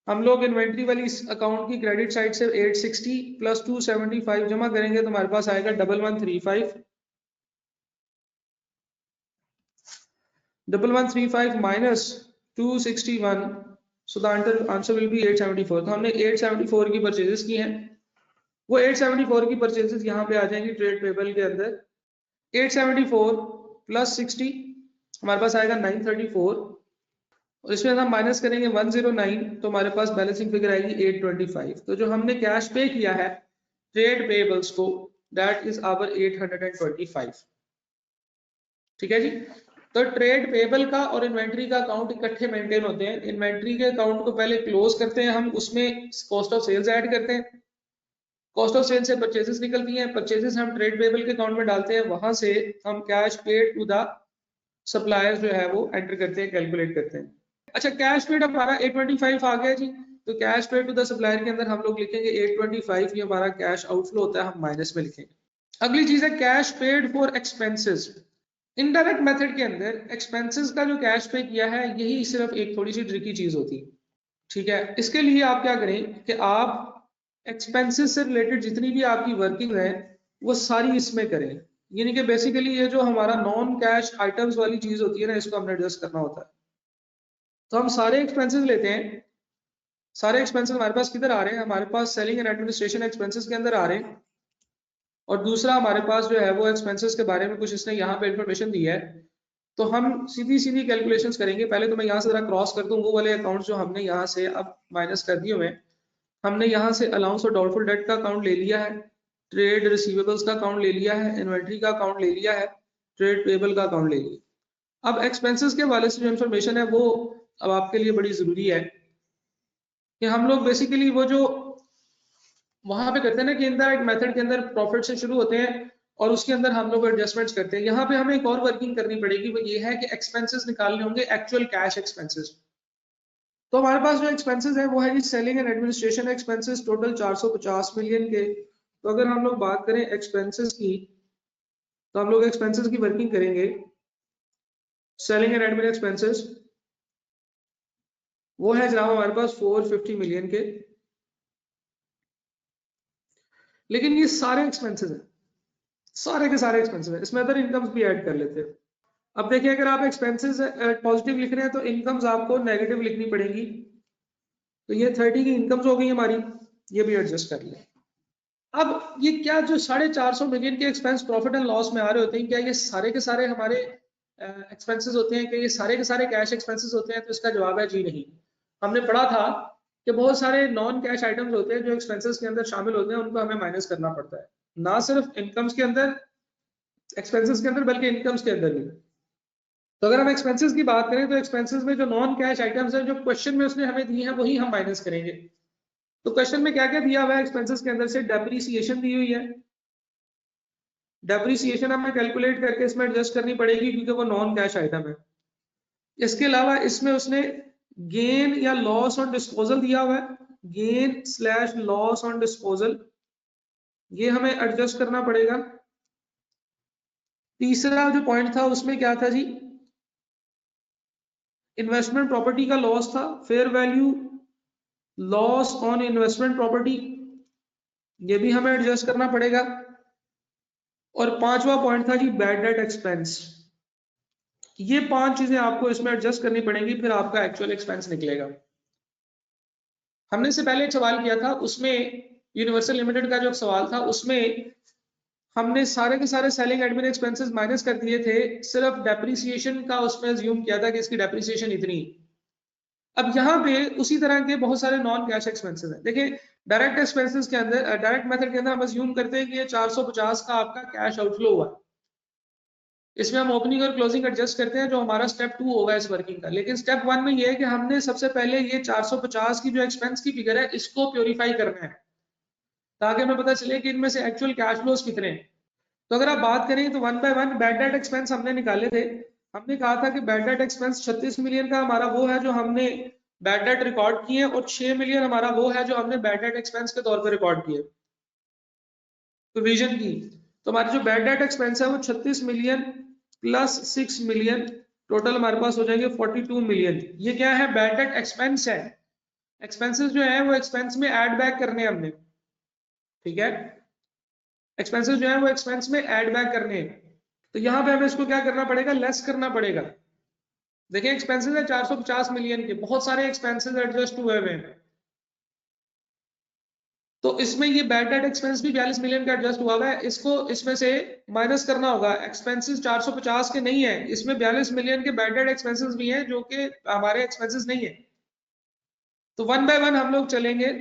हम लोग इन्वेंट्री वाली इस अकाउंट की क्रेडिट साइड से 860 प्लस 275 जमा करेंगे तो हमारे पास आएगा 1135। 1135 minus 261, so the answer will be 874। तो हमने 874 की परचेजेस की हैं। वो 874 की परचेजेस यहाँ पे आ जाएंगी ट्रेड पेबल के अंदर। 874 प्लस 60 हमारे पास आएगा 934 और इसमें हम माइनस करेंगे 109 तो हमारे पास बैलेंसिंग फिगर आएगी 825। तो जो हमने कैश पे किया है ट्रेड पेबल्स को, दैट इज आवर 825। ठीक है जी। तो ट्रेड पेबल का और इन्वेंट्री का अकाउंट इकट्ठे मेंटेन होते हैं। इन्वेंट्री के अकाउंट को पहले क्लोज करते हैं हम, उसमें कॉस्ट ऑफ सेल्स ऐड करते हैं। कॉस्ट ऑफ सेल्स से परचेजेस निकलती हैं, परचेजेस हम ट्रेड पेबल के अकाउंट में डालते हैं, वहां से हम cash paid to the suppliers जो है वो एंटर करते हैं, कैलकुलेट करते हैं। अच्छा, कैश पेड हमारा 825 आ गया जी। तो cash paid to the supplier के अंदर हम लोग लिखेंगे 825, ये हमारा कैश आउटफ्लो होता है, हम माइनस में लिखेंगे। अगली चीज है cash paid for expenses. Indirect method के अंदर एक्सपेंसेस का जो कैश पे किया है यही सिर्फ एक थोड़ी सी ट्रिकी चीज होती है। ठीक है, इसके लिए आप क्या करें कि आप एक्सपेंसेस से रिलेटेड जितनी भी आपकी वर्किंग है वो सारी इसमें करें। यानी कि बेसिकली ये जो हमारा नॉन कैश आइटम्स वाली चीज होती है ना, इसको हमने एडजस्ट करना होता है। तो हम सारे एक्सपेंसेस लेते हैं। सारे एक्सपेंसेस हमारे पास किधर आ रहे हैं, हमारे पास सेलिंग एंड एडमिनिस्ट्रेशन एक्सपेंसेस के अंदर आ रहे हैं। और दूसरा हमारे पास जो है वो एक्सपेंसेस के बारे में कुछ इसने यहाँ पे इंफॉर्मेशन दी है। तो हम सीधी सीधी कैलकुलेशंस करेंगे। पहले तो मैं यहाँ से जरा क्रॉस कर दूं वो वाले अकाउंट्स जो हमने यहाँ से अब माइनस कर दिए हुए हैं। हमने यहाँ से अलाउंस और डाउटफुल डेट का अकाउंट ले लिया है, ट्रेड रिसीवेबल्स का अकाउंट ले लिया है, इन्वेंट्री का अकाउंट ले लिया है, ट्रेड पेबल का अकाउंट ले लिया। अब एक्सपेंसेस के हवाले से जो इन्फॉर्मेशन है वो अब आपके लिए बड़ी जरूरी है कि हम लोग बेसिकली वो जो वहां पे करते हैं ना कि इनडायरेक्ट मेथड के अंदर प्रॉफिट से शुरू होते हैं और उसके अंदर हम लोग एडजस्टमेंट्स करते हैं। यहाँ पे हमें एक और वर्किंग करनी पड़ेगी, वो ये है कि एक्सपेंसेस निकालने होंगे, एक्चुअल कैश एक्सपेंसेस। तो हमारे पास जो एक्सपेंसेस है वो है जी selling and administration expenses total 450 million के। तो अगर हम लोग बात करें एक्सपेंसेस की, तो हम लोग एक्सपेंसेस की वर्किंग करेंगे। सेलिंग एंड एडमिन एक्सपेंसेस वो है जनाब हमारे पास 450 मिलियन के। लेकिन ये सारे एक्सपेंसेस हैं, सारे के सारे एक्सपेंसेस हैं, इसमें अदर इनकम्स भी ऐड कर लेते हैं। अब देखिए अगर आप एक्सपेंसेस पॉजिटिव लिख रहे हैं तो इनकम्स आपको नेगेटिव लिखनी पड़ेगी। तो ये 30 की इनकम्स हो गई हमारी, ये भी एडजस्ट कर लें। अब ये क्या जो 450 मिलियन के एक्सपेंस प्रॉफिट एंड लॉस में आ रहे होते हैं, क्या ये सारे के सारे हमारे एक्सपेंसेस होते हैं, कि ये सारे के सारे कैश एक्सपेंसेस होते हैं? तो इसका जवाब है जी नहीं। हमने पढ़ा था कि बहुत सारे नॉन कैश आइटम्स होते हैं जो एक्सपेंसेस के अंदर शामिल होते हैं, उनको हमें माइनस करना पड़ता है, ना सिर्फ इनकम्स के अंदर, एक्सपेंसेस के अंदर, बल्कि इनकम्स के अंदर भी। तो अगर हम एक्सपेंसेस की बात करें तो एक्सपेंसेस में जो नॉन कैश आइटम्स हैं जो क्वेश्चन में उसने हमें दी हैं वही हम माइनस करेंगे। तो क्वेश्चन में क्या क्या दिया हुआ है एक्सपेंसेस के अंदर से? डेप्रीसिएशन दी हुई है, डेप्रीसिएशन हमें कैलकुलेट करके इसमें एडजस्ट करनी पड़ेगी क्योंकि वो नॉन कैश आइटम है। इसके अलावा इसमें उसने गेन या लॉस ऑन डिस्पोजल दिया हुआ है, gain slash loss on disposal, ये हमें एडजस्ट करना पड़ेगा। तीसरा जो पॉइंट था उसमें क्या था जी? इन्वेस्टमेंट प्रॉपर्टी का लॉस था, fair value loss on investment property, ये भी हमें एडजस्ट करना पड़ेगा। और पांचवा पॉइंट था जी बैड डेट एक्सपेंस। ये 5 चीजें आपको इसमें एडजस्ट करनी पड़ेंगी, फिर आपका एक्चुअल एक्सपेंस निकलेगा। हमने से पहले एक सवाल किया था, उसमें यूनिवर्सल लिमिटेड का जो सवाल था उसमें हमने सारे के सारे सेलिंग एडमिन एक्सपेंसेस माइनस कर दिए थे, सिर्फ डेप्रिसिएशन का उसमें अज्यूम किया था कि इसकी डेप्रिसिएशन इतनी। अब यहाँ पे उसी तरह के बहुत सारे नॉन कैश एक्सपेंसेस हैं। देखिए डायरेक्ट एक्सपेंसेस के अंदर, डायरेक्ट मेथड के अंदर हम अज्यूम करते हैं कि ये 450 का आपका कैश आउटफ्लो हुआ। इसमें हम ओपनिंग और क्लोजिंग एडजस्ट करते हैं जो हमारा स्टेप 2 होगा इस वर्किंग का। लेकिन स्टेप 1 में ये है कि हमने सबसे पहले ये 450 की जो एक्सपेंस की फिगर है इसको प्योरीफाई करना है ताकि हमें पता चले कि इनमें से एक्चुअल कैश फ्लोज कितने हैं। तो अगर आप बात करें तो 1 बाय 1 बैड डेट एक्सपेंस हमने निकाले थे। हमने कहा था कि बैड डेट एक्सपेंस 36 मिलियन का हमारा वो है जो हमने बैड डेट रिकॉर्ड किए, और 6 मिलियन हमारा वो है जो हमने बैड डेट एक्सपेंस के तौर पर रिकॉर्ड किए प्रोविजन की। तो हमारी जो बैड डेट एक्सपेंस है वो 36 मिलियन प्लस 6 मिलियन, टोटल हमारे पास हो जाएंगे 42 मिलियन। ये क्या है? बैड डेट एक्सपेंस है। एक्सपेंसेस जो है वो एक्सपेंस में ऐड बैक करने हैं हमने, ठीक है? एक्सपेंसेस जो है वो एक्सपेंस में ऐड बैक करने हैं। तो यहाँ पे हमें इसको क्या करना पड़ेगा? लेस करना पड़ेगा। देखिए एक्सपेंसेस है 450 मिलियन के, बहुत सारे एक्सपेंसेस एडजस्ट हुए हुए हैं। तो इसमें ये बैड डेट एक्सपेंस भी 42 मिलियन का एडजस्ट हुआ है, इसको इसमें से माइनस करना होगा। एक्सपेंसेस 450 के नहीं है, इसमें 42 मिलियन के बैड डेट एक्सपेंसेस भी हैं जो कि हमारे एक्सपेंसेस नहीं है। तो 1 बाय 1 हम लोग चलेंगे,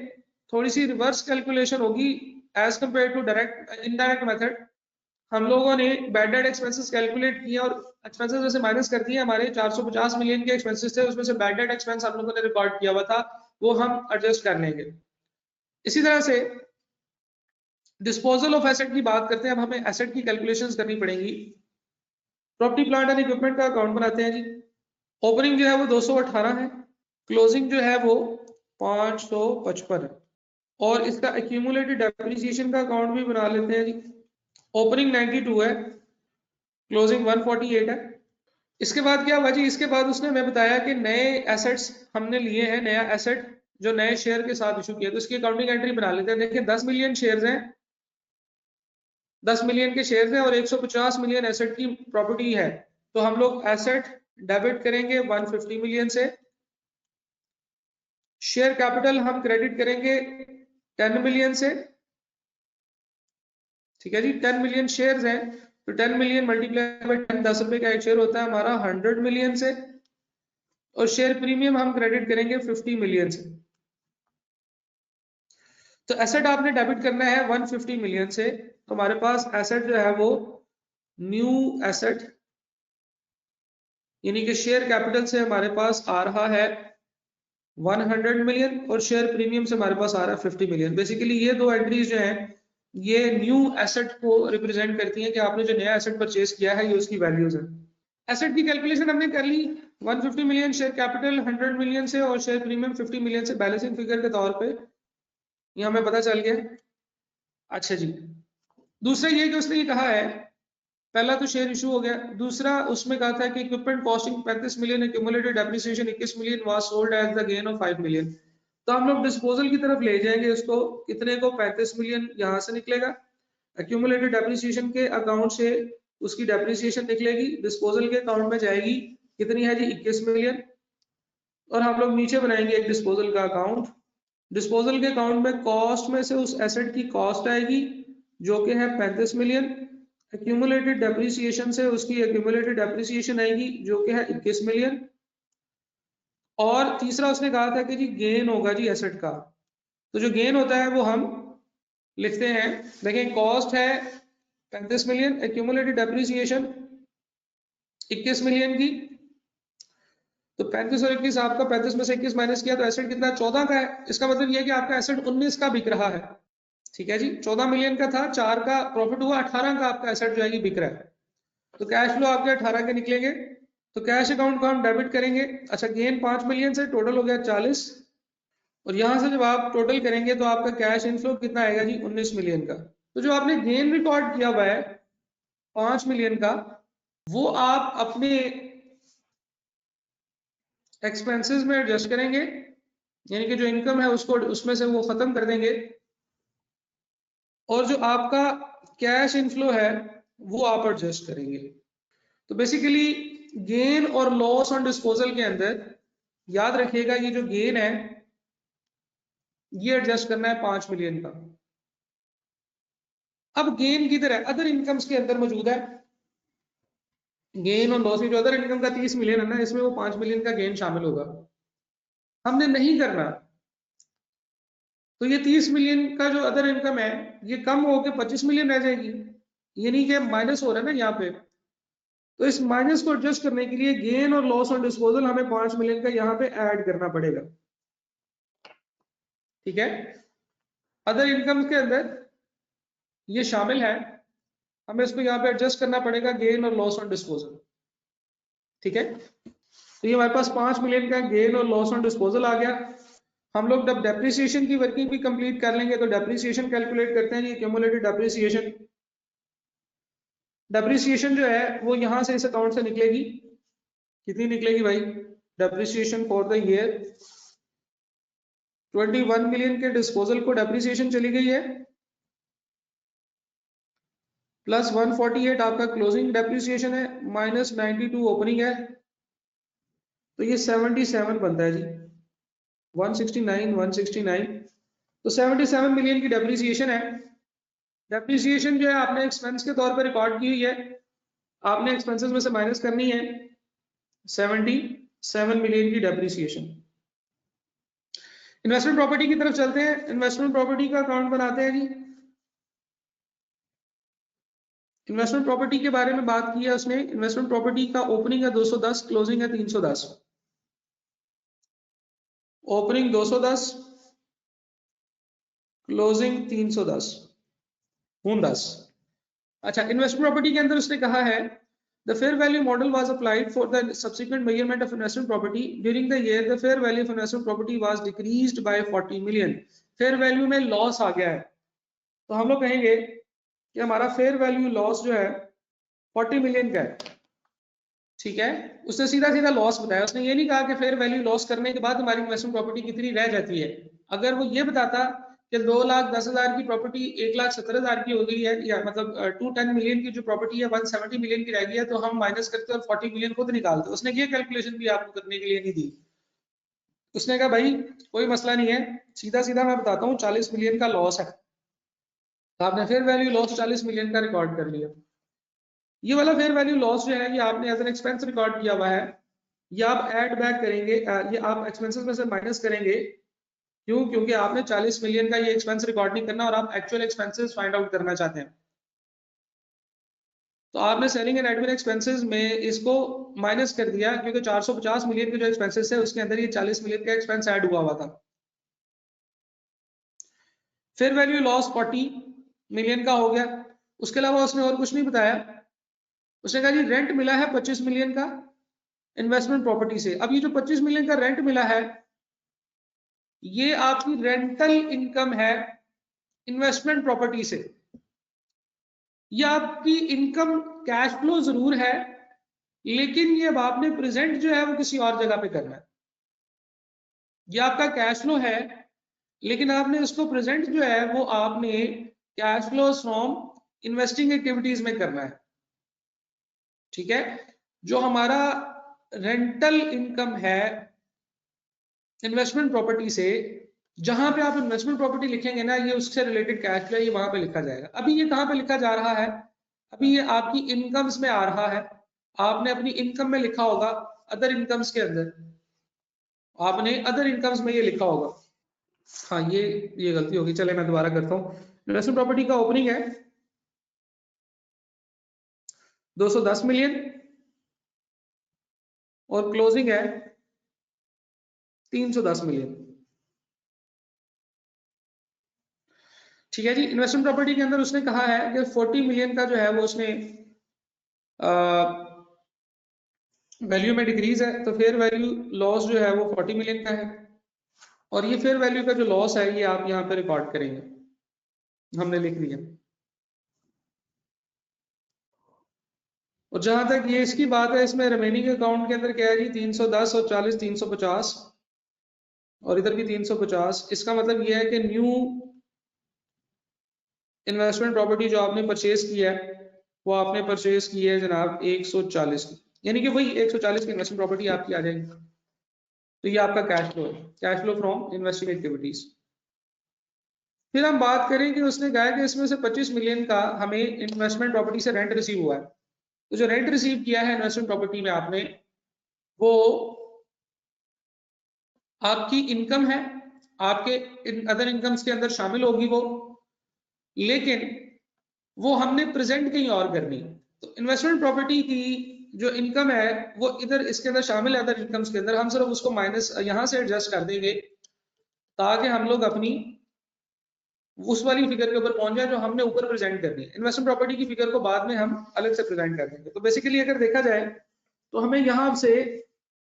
थोड़ी सी रिवर्स कैलकुलेशन होगी as compare to direct indirect method. हम लोगों ने बैड डेट एक्सपेंसेस कैलकुलेट किए और एक्सपेंसेस में से माइनस कर दिए। हमारे 450 मिलियन के एक्सपेंसेस थे, उसमें से बैड डेट एक्सपेंस हम लोगों ने रिकॉर्ड किया हुआ था, वो हम एडजस्ट कर लेंगे। इसी तरह से डिस्पोजल ऑफ एसेट की बात करते हैं। अब हमें एसेट की कैलकुलेशंस करनी पड़ेंगी। प्रॉपर्टी प्लांट एंड इक्विपमेंट का अकाउंट बनाते हैं जी। ओपनिंग जो है वो 218 है, क्लोजिंग जो है वो 555 है, और इसका एक्यूमुलेटेड डेप्रिसिएशन का अकाउंट भी बना लेते हैं जी। ओपनिंग 92 है, क्लोजिंग 148 है। इसके बाद क्या हुआ जी? इसके बाद उसने हमें बताया कि नए एसेट्स हमने लिए हैं, नया एसेट जो नए शेयर के साथ इशू किया, तो इसकी अकाउंटिंग एंट्री बना लेते हैं। देखिए 10 मिलियन शेयर्स हैं, 10 मिलियन के शेयर्स हैं और 150 मिलियन एसेट की प्रॉपर्टी है। तो हम लोग एसेट डेबिट करेंगे 150 मिलियन से, शेयर कैपिटल हम क्रेडिट करेंगे 10 मिलियन से, ठीक है जी। 10 मिलियन शेयर्स हैं तो 10 मिलियन मल्टीप्लाई बाय 10, 10 रुपए का एक शेयर होता है हमारा 100 मिलियन से, और शेयर प्रीमियम हम क्रेडिट करेंगे 50 मिलियन से। तो एसेट आपने डेबिट करना है 150 मिलियन से, तो हमारे पास एसेट जो है वो न्यू एसेट यानी कि शेयर कैपिटल से हमारे पास आ रहा है 100 मिलियन और शेयर प्रीमियम से हमारे पास आ रहा है 50 मिलियन। बेसिकली ये दो एंट्रीज जो हैं ये न्यू एसेट को रिप्रेजेंट करती हैं कि आपने जो नया एसेट परचेज किया है ये उसकी वैल्यूज है। एसेट की कैलकुलेशन हमने कर ली, 150 मिलियन शेयर कैपिटल 100 मिलियन से और शेयर प्रीमियम 50 मिलियन से बैलेंसिंग फिगर के तौर पे ये हमें पता चल गया। अच्छा जी, दूसरा ये कि उसने ये कहा है, पहला तो शेयर इशू हो गया, दूसरा उसमें कहा था कि equipment costing 35 million, accumulated depreciation 21 million was sold as the gain of 5 million. तो हम लोग डिस्पोजल की तरफ ले जाएंगे उसको, कितने को 35 मिलियन यहाँ से निकलेगा, एक्यूमुलेटेड डेप्रिसिएशन के अकाउंट से उसकी डेप्रिसिएशन निकलेगी, डिस्पोजल के अकाउंट में जाएगी, कितनी है जी 21 मिलियन, और हम लोग नीचे बनाएंगे एक डिस्पोजल का अकाउंट। डिस्पोजल के अकाउंट में कॉस्ट में से उस एसेट की कॉस्ट आएगी जो कि है 35 मिलियन, एक्यूमुलेटेड डेप्रिसिएशन से उसकी एक्यूमुलेटेड डेप्रिसिएशन आएगी जो कि है 21 मिलियन, और तीसरा उसने कहा था कि जी गेन होगा जी एसेट का। तो जो गेन होता है वो हम लिखते हैं, देखें कॉस्ट है 35 मिलियन, एक्यूमुलेटेड डेप्रिसिएशन 21 मिलियन की, तो 35 और 21 आपका 35 में से 21 माइनस किया तो एसेट कितना 14 का है। इसका मतलब यह है कि आपका एसेट 19 का बिक रहा है। ठीक है जी, 14 मिलियन का था, 4 का प्रॉफिट हुआ, 18 का आपका एसेट जो है ये बिक रहा है। तो कैश फ्लो आपके 18 के निकलेंगे, तो कैश अकाउंट को हम डेबिट करेंगे। अच्छा, गेन 5 मिलियन से टोटल हो गया 40, और यहां से जब आप टोटल करेंगे तो आपका कैश इनफ्लो कितना आएगा जी 19 मिलियन का। तो जो आपने गेन रिकॉर्ड किया हुआ है 5 मिलियन का, वो आप अपने एक्सपेंसेस में एडजस्ट करेंगे, यानी कि जो इनकम है उसको उसमें से वो खत्म कर देंगे, और जो आपका कैश इनफ्लो है वो आप एडजस्ट करेंगे। तो बेसिकली गेन और लॉस ऑन डिस्पोजल के अंदर याद रखिएगा ये जो गेन है ये एडजस्ट करना है 5 मिलियन का। अब गेन किधर है, अदर इनकम्स के अंदर मौजूद है। गेन और लॉस में जो अदर इनकम का 30 मिलियन है ना, इसमें वो 5 मिलियन का गेन शामिल होगा। हमने नहीं करना, तो ये 30 मिलियन का जो अदर इनकम है ये कम होकर 25 मिलियन रह जाएगी, यानी कि माइनस हो रहा है ना यहाँ पे। तो इस माइनस को एडजस्ट करने के लिए गेन और लॉस ऑन डिस्पोजल हमें 5 मिलियन का यहाँ पे ऐड करना पड़ेगा। ठीक है, अदर इनकम के अंदर ये शामिल है, हमें इसको यहाँ पे एडजस्ट करना पड़ेगा गेन और लॉस ऑन डिस्पोजल। ठीक है, तो ये हमारे पास 5 मिलियन का गेन और लॉस ऑन डिस्पोजल आ गया। हम लोग जब डेप्रिसिएशन की वर्किंग भी कंप्लीट कर लेंगे तो डेप्रिसिएशन कैलकुलेट करते हैं, ये क्यूमुलेटेड डेप्रिसिएशन। डेप्रिसिएशन जो है वो यहां से इस अकाउंट से निकलेगी, कितनी निकलेगी भाई, depreciation for the year 21 million के डिस्पोजल को डेप्रिसिएशन चली गई है, प्लस 148 आपका क्लोजिंग डेप्रिसिएशन है, माइनस 92 ओपनिंग है, तो ये 77 बनता है जी, 169 तो 77 मिलियन की डेप्रिसिएशन है। डेप्रिसिएशन जो है आपने एक्सपेंस के तौर पर रिकॉर्ड की हुई है, आपने एक्सपेंसेस में से माइनस करनी है 77 मिलियन की डेप्रिसिएशन। इन्वेस्टमेंट प्रॉपर्टी की तरफ चलते हैं, इन्वेस्टमेंट प्रॉपर्टी का अकाउंट बनाते हैं जी। इन्वेस्टमेंट प्रॉपर्टी के बारे में बात की है उसने, इन्वेस्टमेंट प्रॉपर्टी का ओपनिंग है 210, क्लोजिंग है 310, ओपनिंग 210, क्लोजिंग 310 10। अच्छा, इन्वेस्टमेंट प्रॉपर्टी के अंदर उसने कहा है the fair value model was applied for the subsequent measurement of investment property during the year the fair value of investment property was decreased by 40 million। fair value में loss आ गया है, तो हम लोग कहेंगे कि हमारा फेयर वैल्यू लॉस जो है 40 मिलियन का है। ठीक है, उसने सीधा सीधा लॉस बताया, उसने ये नहीं कहा कि फेयर वैल्यू लॉस करने के बाद हमारी इन्वेस्टमेंट प्रॉपर्टी कितनी रह जाती है। अगर वो ये बताता कि 2,10,000 की प्रॉपर्टी 1,70,000 की हो गई है, या मतलब 210 मिलियन की जो प्रॉपर्टी है 170 मिलियन की रह गई है, तो हम माइनस करते और 40 मिलियन खुद निकालते। उसने ये कैलकुलेशन भी आपको करने के लिए नहीं दी। उसने कहा भाई कोई मसला नहीं है, सीधा सीधा मैं बताता हूँ 40 मिलियन का लॉस है, तो आपने फेयर वैल्यू लॉस 40 मिलियन का रिकॉर्ड कर लिया। ये वाला फेयर वैल्यू लॉस जो है ये आपने एज एन एक्सपेंस रिकॉर्ड किया हुआ है, ये आप ऐड बैक करेंगे, ये आप एक्सपेंसेस में से माइनस करेंगे, क्यों? क्योंकि आपने 40 मिलियन का ये एक्सपेंस रिकॉर्ड नहीं करना और आप एक्चुअल एक्सपेंसेस फाइंड आउट करना चाहते हैं। तो आपने सेलिंग एंड एडमिन एक्सपेंसेस में इसको माइनस कर दिया, क्योंकि 450 मिलियन के जो एक्सपेंसेस है उसके अंदर ये 40 मिलियन का एक्सपेंस ऐड हुआ था। फिर वैल्यू लॉस 40 मिलियन का हो गया। उसके अलावा उसने और कुछ नहीं बताया। उसने कहा जी रेंट मिला है 25 मिलियन का इन्वेस्टमेंट प्रॉपर्टी से। अब ये जो 25 मिलियन का रेंट मिला है, ये आपकी रेंटल इनकम है इन्वेस्टमेंट प्रॉपर्टी से। ये आपकी इनकम कैश फ्लो जरूर है, लेकिन ये अब आपने प्रेजेंट जो है वो किसी और जगह पे करना है। ये आपका कैश फ्लो है, लेकिन आपने उसको प्रेजेंट जो है वो आपने cash flow from investing activities में करना है। ठीक है, जो हमारा रेंटल इनकम है इन्वेस्टमेंट प्रॉपर्टी से, जहां पे आप इन्वेस्टमेंट प्रॉपर्टी लिखेंगे ना, ये उससे रिलेटेड कैश फ्लो ये वहां पे लिखा जाएगा। अभी ये कहां पे लिखा जा रहा है? अभी ये आपकी इनकम्स में आ रहा है। आपने अपनी इनकम में लिखा होगा, अदर इनकम्स के अंदर आपने अदर इनकम्स में ये लिखा होगा। हाँ, ये गलती होगी, चले मैं दोबारा करता हूँ। इन्वेस्टमेंट प्रॉपर्टी का ओपनिंग है 210 मिलियन और क्लोजिंग है 310 मिलियन। ठीक है जी। इन्वेस्टमेंट प्रॉपर्टी के अंदर उसने कहा है कि 40 मिलियन का जो है वो उसने वैल्यू में डिक्रीज है, तो फेयर वैल्यू लॉस जो है वो 40 मिलियन का है। और ये फेयर वैल्यू का जो लॉस है ये आप यहाँ पे रिकॉर्ड करेंगे, हमने लिख दिया। और जहां तक ये इसकी बात है, इसमें रिमेनिंग अकाउंट के अंदर क्या है जी, 310 और 40 350 और इधर भी 350। इसका मतलब ये है कि न्यू इन्वेस्टमेंट प्रॉपर्टी जो आपने परचेज किया है वो आपने परचेज की है जनाब 140 की, यानी कि वही 140 की इन्वेस्टमेंट प्रॉपर्टी आपकी आ जाएगी। तो ये आपका कैश फ्लो है, cash flow from investing activities. फिर हम बात करें कि उसने कहा कि इसमें से 25 मिलियन का हमें इन्वेस्टमेंट प्रॉपर्टी से रेंट रिसीव हुआ है। तो जो रेंट रिसीव किया है इन्वेस्टमेंट प्रॉपर्टी में आपने, वो आपकी इनकम है, आपके अदर इनकम्स के अंदर शामिल होगी वो, लेकिन वो हमने प्रेजेंट कहीं और करनी। तो इन्वेस्टमेंट प्रॉपर्टी की जो इनकम है वो इधर इसके अंदर शामिल है, अदर इनकम्स के अंदर। हम सिर्फ उसको माइनस यहां से एडजस्ट कर देंगे ताकि हम लोग अपनी उस वाली फिगर के ऊपर पहुंच जाए जो हमने ऊपर प्रेजेंट करनी है। इन्वेस्टमेंट प्रॉपर्टी की फिगर को बाद में हम अलग से प्रेजेंट कर देंगे। तो बेसिकली अगर देखा जाए तो हमें यहां से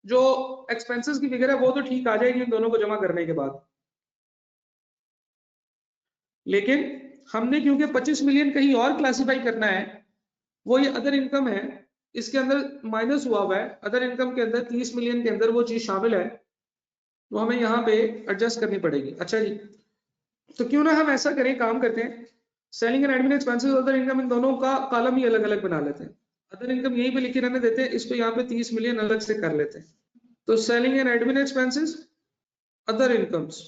जो एक्सपेंसेस की फिगर है वो तो ठीक आ जाएगी इन दोनों को जमा करने के बाद, लेकिन हमने क्योंकि 25 मिलियन कहीं और क्लासिफाई करना है, वो ये अदर इनकम है इसके अंदर माइनस हुआ है। अदर इनकम के अंदर 30 मिलियन के अंदर वो चीज शामिल है, तो हमें यहाँ पे एडजस्ट करनी पड़ेगी। अच्छा जी, तो क्यों ना हम ऐसा करें, काम करते हैं, selling and admin expenses other income in दोनों का कॉलम ही अलग अलग बना लेते हैं। अदर इनकम यहीं पे लिखे रहने देते हैं, इसको यहाँ पे 30 मिलियन अलग से कर लेते हैं। तो selling and admin expenses other incomes,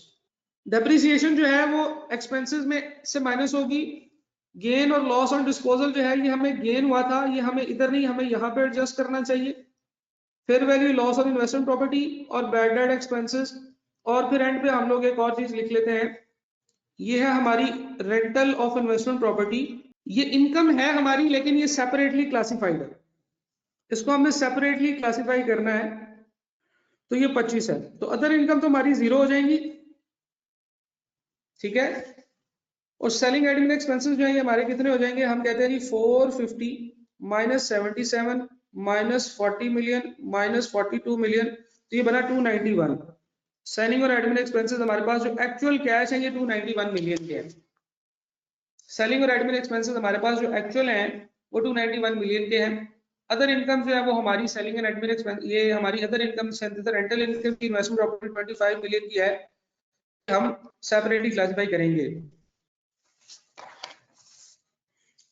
depreciation जो है वो एक्सपेंसेस में से माइनस होगी। गेन और लॉस ऑन डिस्पोजल जो है ये हमें गेन हुआ था, ये हमें इधर नहीं, हमें यहाँ पे एडजस्ट करना चाहिए। Fair value loss on investment property और बैड डेट एक्सपेंसेस। और फिर एंड पे हम लोग एक और चीज लिख लेते हैं, ये है हमारी रेंटल ऑफ इन्वेस्टमेंट प्रॉपर्टी। ये इनकम है हमारी, लेकिन ये सेपरेटली क्लासिफाइड है, इसको हमने सेपरेटली क्लासिफाई करना है। तो ये 25 है, तो अदर इनकम तो हमारी 0 हो जाएंगी। ठीक है, और सेलिंग एडमिन एक्सपेंसेस जो है ये हमारे कितने हो जाएंगे, हम कहते हैं जी 450 minus 77 minus 40 million minus 42 million, तो ये बना 291। सेलिंग और एडमिन एक्सपेंसेस हमारे पास जो एक्चुअल कैश है ये 291 मिलियन के हैं। सेलिंग और एडमिन एक्सपेंसेस हमारे पास जो एक्चुअल हैं वो 291 मिलियन के हैं। अदर इनकम जो है वो हमारी सेलिंग एंड एडमिन एक्सपेंस, ये हमारी अदर इनकम रेंटल इनकम की इन्वेस्टमेंट प्रॉपर्टी 25 मिलियन की है, हम सेपरेटली क्लासिफाई करेंगे।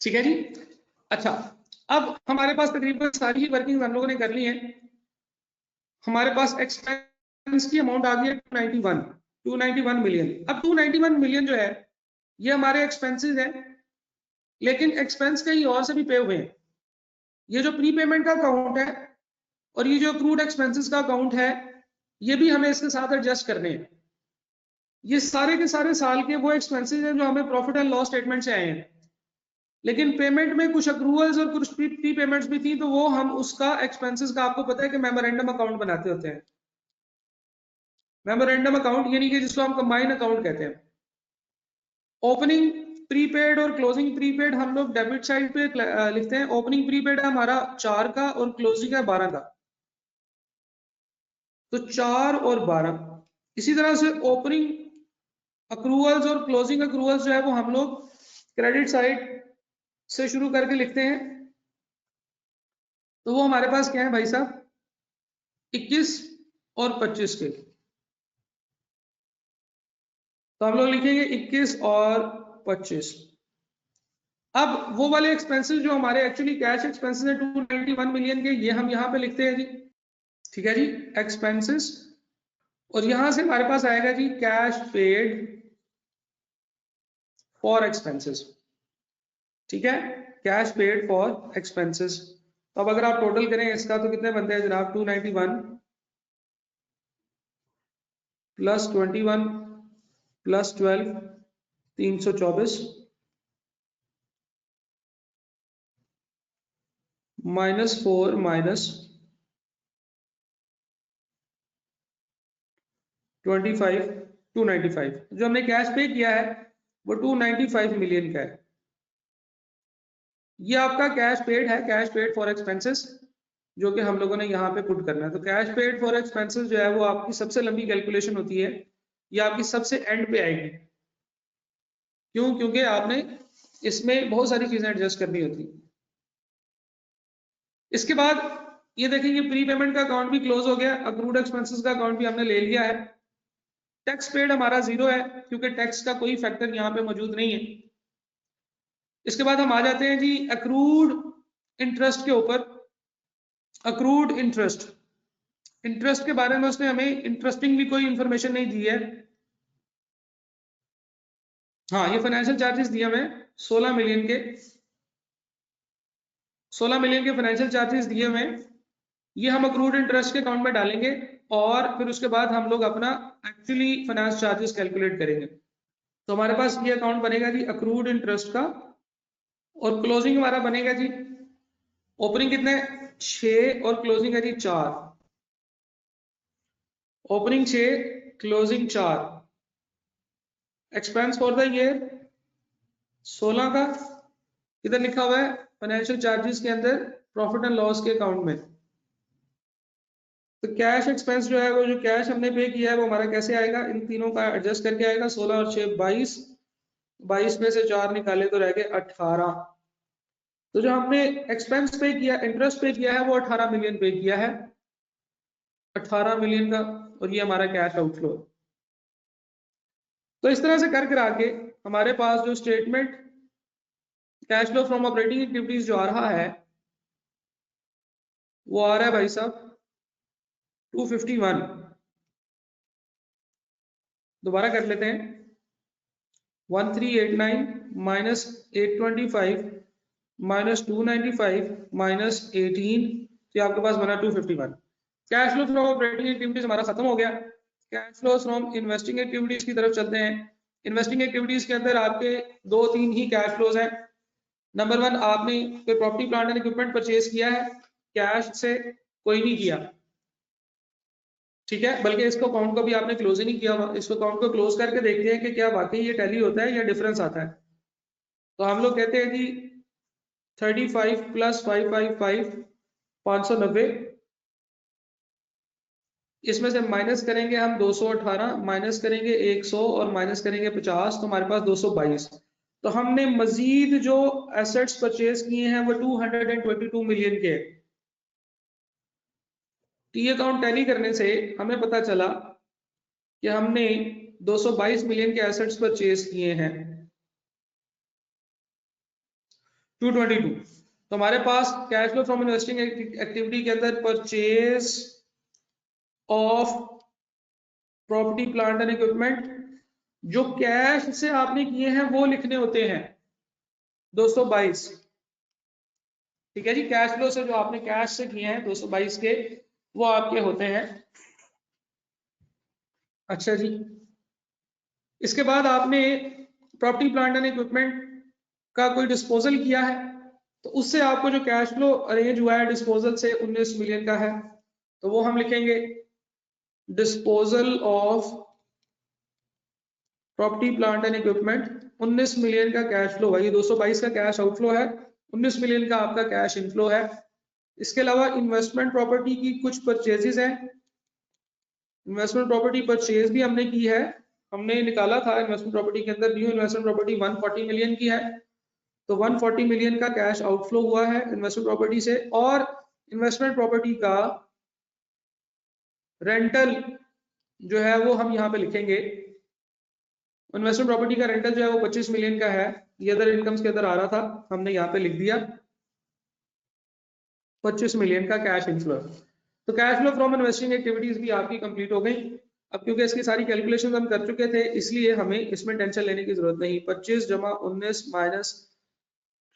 ठीक है जी। अच्छा, अब हमारे पास तकरीबन सारी ही वर्किंग हम लोगों ने कर ली है। हमारे पास एक्सपेंस की अमाउंट आ गई है 291 मिलियन। अब 291 मिलियन जो है ये हमारे एक्सपेंसेस हैं, लेकिन एक्सपेंस कहीं और से भी पे हुए हैं। ये जो प्री पेमेंट का अकाउंट है और ये जो अक्रूड एक्सपेंसेस का अकाउंट है, ये भी हमें इसके साथ एडजस्ट करने हैं। ये सारे के सारे साल के वो एक्सपेंसेस हैं जो हमें प्रॉफिट एंड लॉस स्टेटमेंट से आए हैं, लेकिन पेमेंट में कुछ अक्रूवल्स और कुछ प्री पेमेंट्स भी थी, तो वो हम उसका एक्सपेंसेस का आपको पता है कि मेमोरेंडम अकाउंट बनाते होते हैं। मेमोरेंडम अकाउंट यानी कि जिसको हम कंबाइन अकाउंट कहते हैं। ओपनिंग प्रीपेड और क्लोजिंग प्रीपेड हम लोग डेबिट साइड पे लिखते हैं। ओपनिंग प्रीपेड है हमारा 4 का और क्लोजिंग है 12 का, तो 4 और 12। इसी तरह से ओपनिंग अक्रूवल्स और क्लोजिंग अक्रूवल्स जो है वो हम लोग क्रेडिट साइड से शुरू करके लिखते हैं। तो वो हमारे पास क्या है भाई साहब, 21 और 25 के। तो हम लोग लिखेंगे 21 और 25। अब वो वाले एक्सपेंसेस जो हमारे एक्चुअली कैश एक्सपेंसेस है 291 मिलियन के, ये हम यहाँ पे लिखते हैं जी। ठीक है जी, एक्सपेंसेस, और यहां से हमारे पास आएगा जी कैश पेड फॉर एक्सपेंसेस। ठीक है, कैश पेड फॉर एक्सपेंसेस। तो अब अगर आप टोटल करें इसका तो कितने बनते हैं जनाब, 291 प्लस 21 प्लस 12 324 -4 माइनस 25 295। जो हमने कैश पे किया है वो 295 मिलियन का है। ये आपका कैश पेड है, कैश पेड फॉर एक्सपेंसेस, जो कि हम लोगों ने यहाँ पे पुट करना है। तो कैश पेड फॉर एक्सपेंसेस जो है वो आपकी सबसे लंबी कैलकुलेशन होती है, ये आपकी सबसे एंड पे आएगी। क्यों? क्योंकि आपने इसमें बहुत सारी चीजें एडजस्ट करनी होती। इसके बाद ये देखेंगे प्री पेमेंट का अकाउंट भी क्लोज हो गया, अक्रूड एक्सपेंसेस का अकाउंट भी हमने ले लिया है। टैक्स पेड हमारा 0 है क्योंकि टैक्स का कोई फैक्टर यहाँ पे मौजूद नहीं है। इसके बाद हम आ जाते हैं जी अक्रूड इंटरेस्ट के ऊपर। अक्रूड इंटरेस्ट, इंटरेस्ट के बारे में उसने हमें इंटरेस्टिंगली कोई इंफॉर्मेशन नहीं दी है। हाँ, ये फाइनेंशियल चार्जेस दिए हमें 16 मिलियन के, 16 मिलियन के फाइनेंशियल चार्जेस दिए हुए। ये हम अक्रूड इंटरेस्ट के अकाउंट में डालेंगे और फिर उसके बाद हम लोग अपना एक्चुअली फाइनेंस चार्जेस कैलकुलेट करेंगे। तो हमारे पास ये अकाउंट बनेगा जी अक्रूड इंटरेस्ट का, और क्लोजिंग हमारा बनेगा जी, ओपनिंग कितने 6 और क्लोजिंग है जी 4। Opening 6 closing 4। Expense for the year 16 का, इधर लिखा हुआ है फाइनेंशियल चार्जेस के अंदर प्रॉफिट एंड लॉस के अकाउंट में। तो कैश एक्सपेंस जो है वो जो कैश हमने पे किया है वो हमारा कैसे आएगा, इन तीनों का एडजस्ट करके आएगा। 16 और 6 22, 22 में से 4 निकाले तो रह गए 18। तो जो हमने एक्सपेंस पे किया, इंटरेस्ट पे किया है वो 18 मिलियन पे किया है, 18 मिलियन का, और ये हमारा कैश आउटफ्लो। तो इस तरह से कर करा के हमारे पास जो statement cash flow from operating activities जो आ रहा है वो आ रहा है भाई साहब 251। दोबारा कर लेते हैं, 1389 माइनस 825 माइनस 295 माइनस 18, तो आपके पास बना 251। Cash flow from operating activities हमारा खत्म हो गया। Cash flow from investing activities की तरफ चलते हैं। इन्वेस्टिंग एक्टिविटीज के अंदर आपके 2-3 ही कैश फ्लोज हैं। नंबर 1, आपने कोई property plant and equipment purchase किया है, कैश से कोई नहीं किया, ठीक है, बल्कि इसको अकाउंट को भी आपने क्लोज ही नहीं किया हुआ। इसको अकाउंट को क्लोज करके देखते हैं कि क्या वाकई ये टैली होता है या डिफरेंस आता है। तो हम लोग कहते हैं जी 35 प्लस 555 590, इसमें से माइनस करेंगे हम 218, माइनस करेंगे 100 और माइनस करेंगे 50, तो हमारे पास 222। तो हमने मजीद जो एसेट्स परचेज किए हैं वो 222 मिलियन के। टी अकाउंट टैली करने से हमें पता चला कि हमने 222 मिलियन के एसेट्स परचेज किए हैं 222। तो हमारे पास cash flow from investing activity के अंदर purchase of property plant and equipment जो कैश से आपने किए हैं वो लिखने होते हैं 222। ठीक है जी, कैश फ्लो से जो आपने कैश से किए हैं 222 के वो आपके होते हैं। अच्छा जी, इसके बाद आपने प्रॉपर्टी प्लांट एंड इक्विपमेंट का कोई डिस्पोजल किया है, तो उससे आपको जो कैश फ्लो अरेंज हुआ है डिस्पोजल से 19 मिलियन का है, तो वो हम लिखेंगे disposal of property plant and equipment 19 million का कैश फ्लो है। ये 222 का कैश आउटफ्लो है, 19 मिलियन का आपका कैश इनफ्लो है। इसके अलावा इन्वेस्टमेंट प्रॉपर्टी की कुछ परचेजेस हैं। इन्वेस्टमेंट प्रॉपर्टी परचेज भी हमने की है, हमने निकाला था इन्वेस्टमेंट प्रॉपर्टी के अंदर न्यू इन्वेस्टमेंट प्रॉपर्टी 140 मिलियन की है, तो 140 मिलियन का कैश आउटफ्लो हुआ है इन्वेस्टमेंट प्रॉपर्टी से। और इन्वेस्टमेंट प्रॉपर्टी का रेंटल जो है वो हम यहाँ पे लिखेंगे, इन्वेस्टमेंट प्रॉपर्टी का रेंटल जो है वो 25 मिलियन का है, ये अदर इनकम्स के अंदर आ रहा था, हमने यहाँ पे लिख दिया 25 मिलियन का कैश इनफ्लो। तो cash flow from investing activities भी आपकी कंप्लीट हो गई। अब क्योंकि इसकी सारी कैलकुलेशन हम कर चुके थे, इसलिए हमें इसमें टेंशन लेने की जरूरत नहीं। 25 जमा 19 माइनस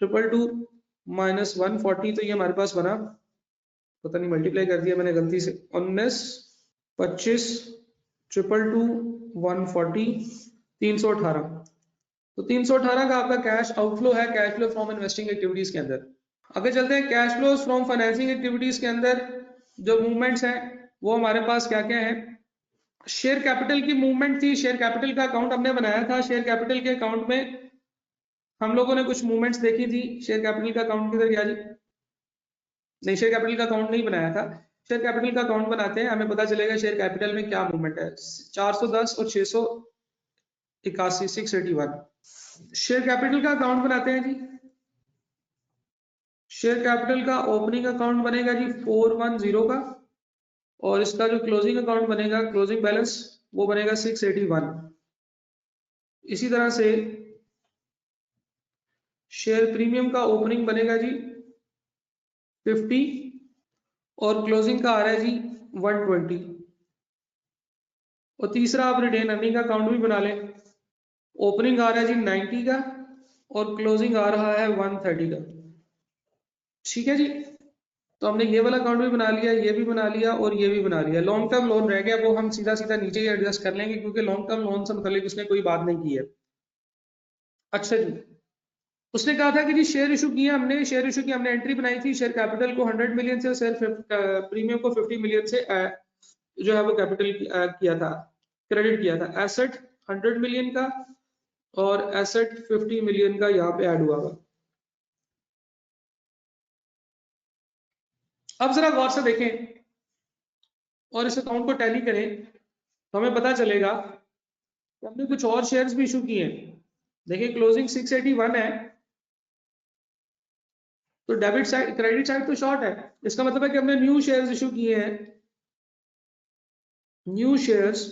222 माइनस 140, तो ये हमारे पास बना, पता नहीं मल्टीप्लाई कर दिया मैंने गलती से, 19 25 222 140 318, तो 318 का आपका कैश आउटफ्लो है cash flow from investing activities के अंदर। आगे चलते हैं cash flows from financing activities के अंदर जो मूवमेंट्स हैं वो हमारे पास क्या क्या है। शेयर कैपिटल की मूवमेंट थी, शेयर कैपिटल का अकाउंट हमने बनाया था, शेयर कैपिटल के अकाउंट में हम लोगों ने कुछ मूवमेंट्स देखी थी। शेयर कैपिटल का अकाउंट किधर गया जी? नहीं, शेयर कैपिटल का अकाउंट नहीं बनाया था, शेयर कैपिटल का अकाउंट बनाते हैं, हमें पता चलेगा शेयर कैपिटल में क्या मूवमेंट है। 410 और 681 681 शेयर कैपिटल का अकाउंट बनाते हैं जी। शेयर कैपिटल का ओपनिंग अकाउंट बनेगा जी 410 का, और इसका जो क्लोजिंग अकाउंट बनेगा, क्लोजिंग बैलेंस, वो बनेगा 681। इसी तरह से शेयर प्रीमियम का ओपनिंग बनेगा जी 50 और क्लोजिंग का आ रहा है जी 120। और तीसरा आप रिटेन अर्निंग का अकाउंट भी बना लें, ओपनिंग आ रहा है जी 90 का और क्लोजिंग आ रहा है 130 का। ठीक है जी, तो हमने ये वाला अकाउंट भी बना लिया, ये भी बना लिया और ये भी बना लिया। लॉन्ग टर्म लोन रह गया, वो हम सीधा सीधा नीचे ही एडजस्ट कर लेंगे क्योंकि लॉन्ग टर्म लोन से मतलब उसने कोई बात नहीं की है। अच्छा जी, उसने कहा था कि जी शेयर इशू किया हमने, शेयर इशू की हमने एंट्री बनाई थी, शेयर कैपिटल को 100 मिलियन से, शेयर प्रीमियम को 50 मिलियन से जो है वो कैपिटल किया था, क्रेडिट किया था। एसेट 100 मिलियन का और एसेट 50 मिलियन का यहाँ पे ऐड हुआ हुआ। अब जरा गौर से देखें और इस अकाउंट को टैली करें तो हमें पता चलेगा कि हमने कुछ और शेयर्स भी इशू किए हैं। देखिए क्लोजिंग 681 है, तो डेबिट साइड, क्रेडिट साइड तो शॉर्ट है, इसका मतलब है कि हमने न्यू शेयर्स इशू किए हैं, न्यू शेयर्स।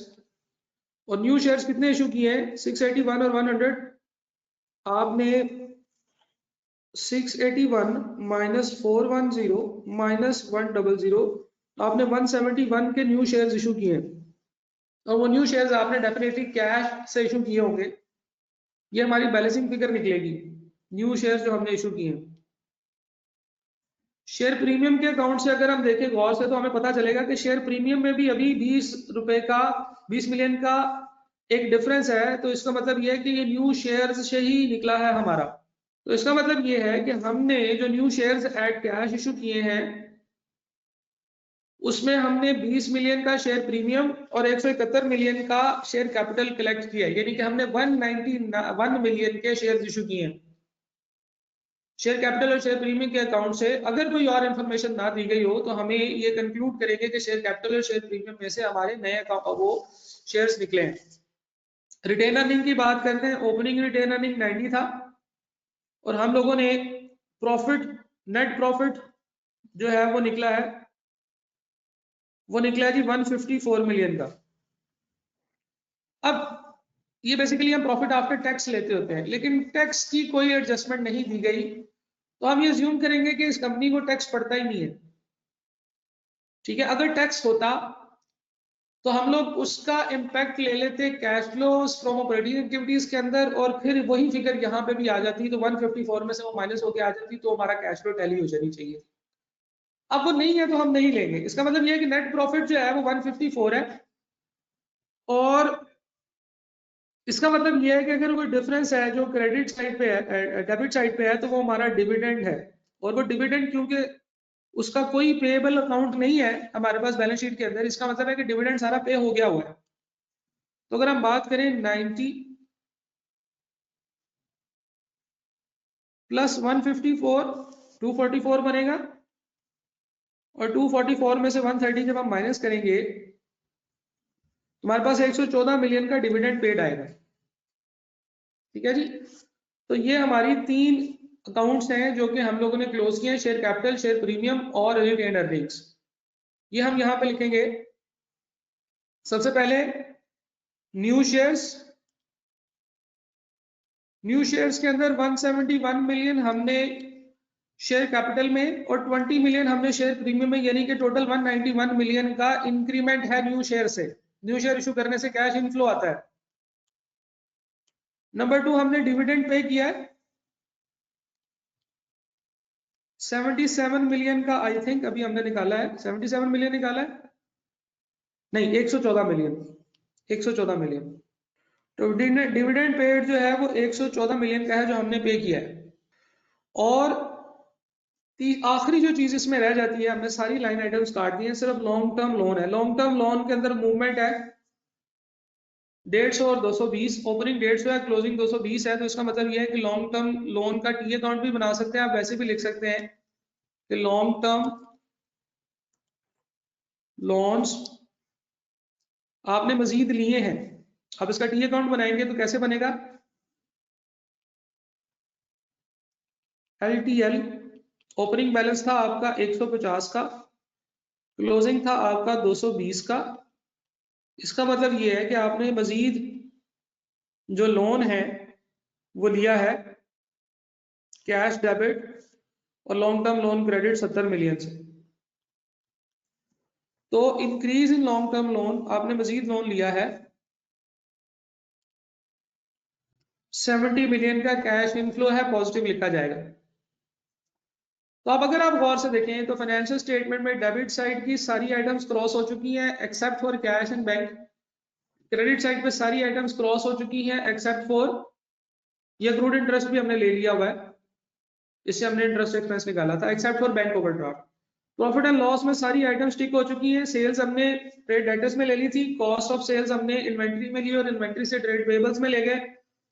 और न्यू शेयर्स कितने इशू किए हैं? 681 और 100। आपने 681 माइनस 410 माइनस 100, आपने 171 के न्यू शेयर्स इशू किए हैं। और वो न्यू शेयर्स आपने डेफिनेटली कैश से इशू किए होंगे, ये हमारी बैलेंसिंग फिगर निकलेगी, न्यू शेयर्स जो हमने इशू किए हैं। शेयर प्रीमियम के अकाउंट से अगर हम देखें गौर से तो हमें पता चलेगा कि शेयर प्रीमियम में भी अभी 20 रुपए का, 20 मिलियन का एक डिफरेंस है। तो इसका मतलब यह है कि ये न्यू शेयर्स से ही निकला है हमारा। तो इसका मतलब ये है कि हमने जो new shares at cash issue किए हैं उसमें हमने 20 मिलियन का शेयर प्रीमियम और 171 मिलियन का शेयर कैपिटल कलेक्ट किया, यानी कि हमने 191 मिलियन के शेयर इशू किए हैं शेयर कैपिटल और शेयर प्रीमियम के अकाउंट से। अगर कोई और इन्फॉर्मेशन ना दी गई हो तो हमें ये कंक्लूड करेंगे कि शेयर कैपिटल और शेयर प्रीमियम में से हमारे नए वो शेयर्स निकले हैं। रिटेन अर्निंग की बात करते हैं, ओपनिंग रिटेन अर्निंग 90 था और हम लोगों ने प्रॉफिट, नेट प्रॉफिट जो है वो निकला है, वो निकला है जी 154 मिलियन का। अब ये बेसिकली हम प्रॉफिट आफ्टर टैक्स लेते होते हैं, लेकिन टैक्स की कोई एडजस्टमेंट नहीं दी गई, तो हम ये अज्यूम करेंगे कि इस कंपनी को टैक्स पड़ता ही नहीं है। ठीक है, अगर टैक्स होता तो हम लोग उसका इम्पैक्ट ले लेते cash flows from operating activities के अंदर, और फिर वही फिगर यहाँ पे भी आ जाती, तो 154 में से वो माइनस होके आ जाती, तो हमारा कैश फ्लो टैली हो जानी चाहिए। अब वो नहीं है तो हम नहीं लेंगे। इसका मतलब ये है कि नेट प्रॉफिट जो है वो 154 है और इसका मतलब ये है कि अगर कोई डिफरेंस है जो क्रेडिट साइड पे है, डेबिट साइड पे है, तो वो हमारा डिविडेंड है। और वो डिविडेंड क्योंकि उसका कोई पेएबल अकाउंट नहीं है हमारे पास बैलेंस शीट के अंदर, इसका मतलब है कि डिविडेंड सारा पे हो गया हुआ है। तो अगर हम बात करें 90 प्लस 154, 244 बनेगा, और 244 में से 130 जब हम माइनस करेंगे हमारे पास 114 मिलियन का डिविडेंड पेड आएगा। ठीक है जी। तो ये हमारी 3 अकाउंट्स हैं जो कि हम लोगों ने क्लोज किए हैं, शेयर कैपिटल, शेयर प्रीमियम और रिटेन्ड अर्निंग्स। ये हम यहां पे लिखेंगे। सबसे पहले न्यू शेयर्स, न्यू शेयर्स के अंदर 171 मिलियन हमने शेयर कैपिटल में और 20 मिलियन हमने शेयर प्रीमियम में, यानी कि टोटल 191 मिलियन का इंक्रीमेंट है न्यू शेयर से। न्यू शेयर इशू करने से कैश इनफ्लो आता है। नंबर 2 हमने डिविडेंड पे किया है 77 मिलियन का, आई थिंक अभी हमने निकाला है 77 मिलियन निकाला है, नहीं 114 मिलियन, 114 मिलियन। तो डिविडेंड पेड जो है वो 114 मिलियन का है जो हमने पे किया है। और आखिरी जो चीज इसमें रह जाती है, हमने सारी लाइन आइटम्स काट दी हैं, सिर्फ लॉन्ग टर्म लोन है। लॉन्ग टर्म लोन के अंदर मूवमेंट है 150 और 220, ओपनिंग 150 है, क्लोजिंग 220 है। तो इसका मतलब यह है कि लॉन्ग टर्म लोन का टी अकाउंट भी बना सकते हैं आप, वैसे भी लिख सकते हैं कि लॉन्ग टर्म लोन्स आपने मजीद लिए हैं। अब इसका टी अकाउंट बनाएंगे तो कैसे बनेगा, LTL, ओपनिंग बैलेंस था आपका 150 का, क्लोजिंग था आपका 220 का। इसका मतलब ये है कि आपने मजीद जो लोन है वो लिया है कैश डेबिट और long term loan credit 70 million से। तो increase in long term loan, आपने मजीद लोन लिया है 70 मिलियन का, कैश इनफ्लो है, पॉजिटिव लिखा जाएगा। तो अब अगर आप गौर से देखें तो फाइनेंशियल स्टेटमेंट में डेबिट साइड की सारी आइटम्स क्रॉस हो चुकी हैं except for cash and bank. Credit side पे सारी आइटम्स क्रॉस हो चुकी हैं एक्सेप्ट फॉर ये अक्रूड इंटरेस्ट भी हमने ले लिया हुआ है, इससे हमने इंटरेस्ट एक्सपेंस निकाला था, except for bank overdraft. Profit and loss में सारी आइटम्स टिक हो चुकी हैं। सेल्स हमने ट्रेड डेटर्स में ले ली थी, कॉस्ट ऑफ सेल्स हमने इन्वेंट्री में ली और इन्वेंट्री से ट्रेड पेबल्स में ले गए।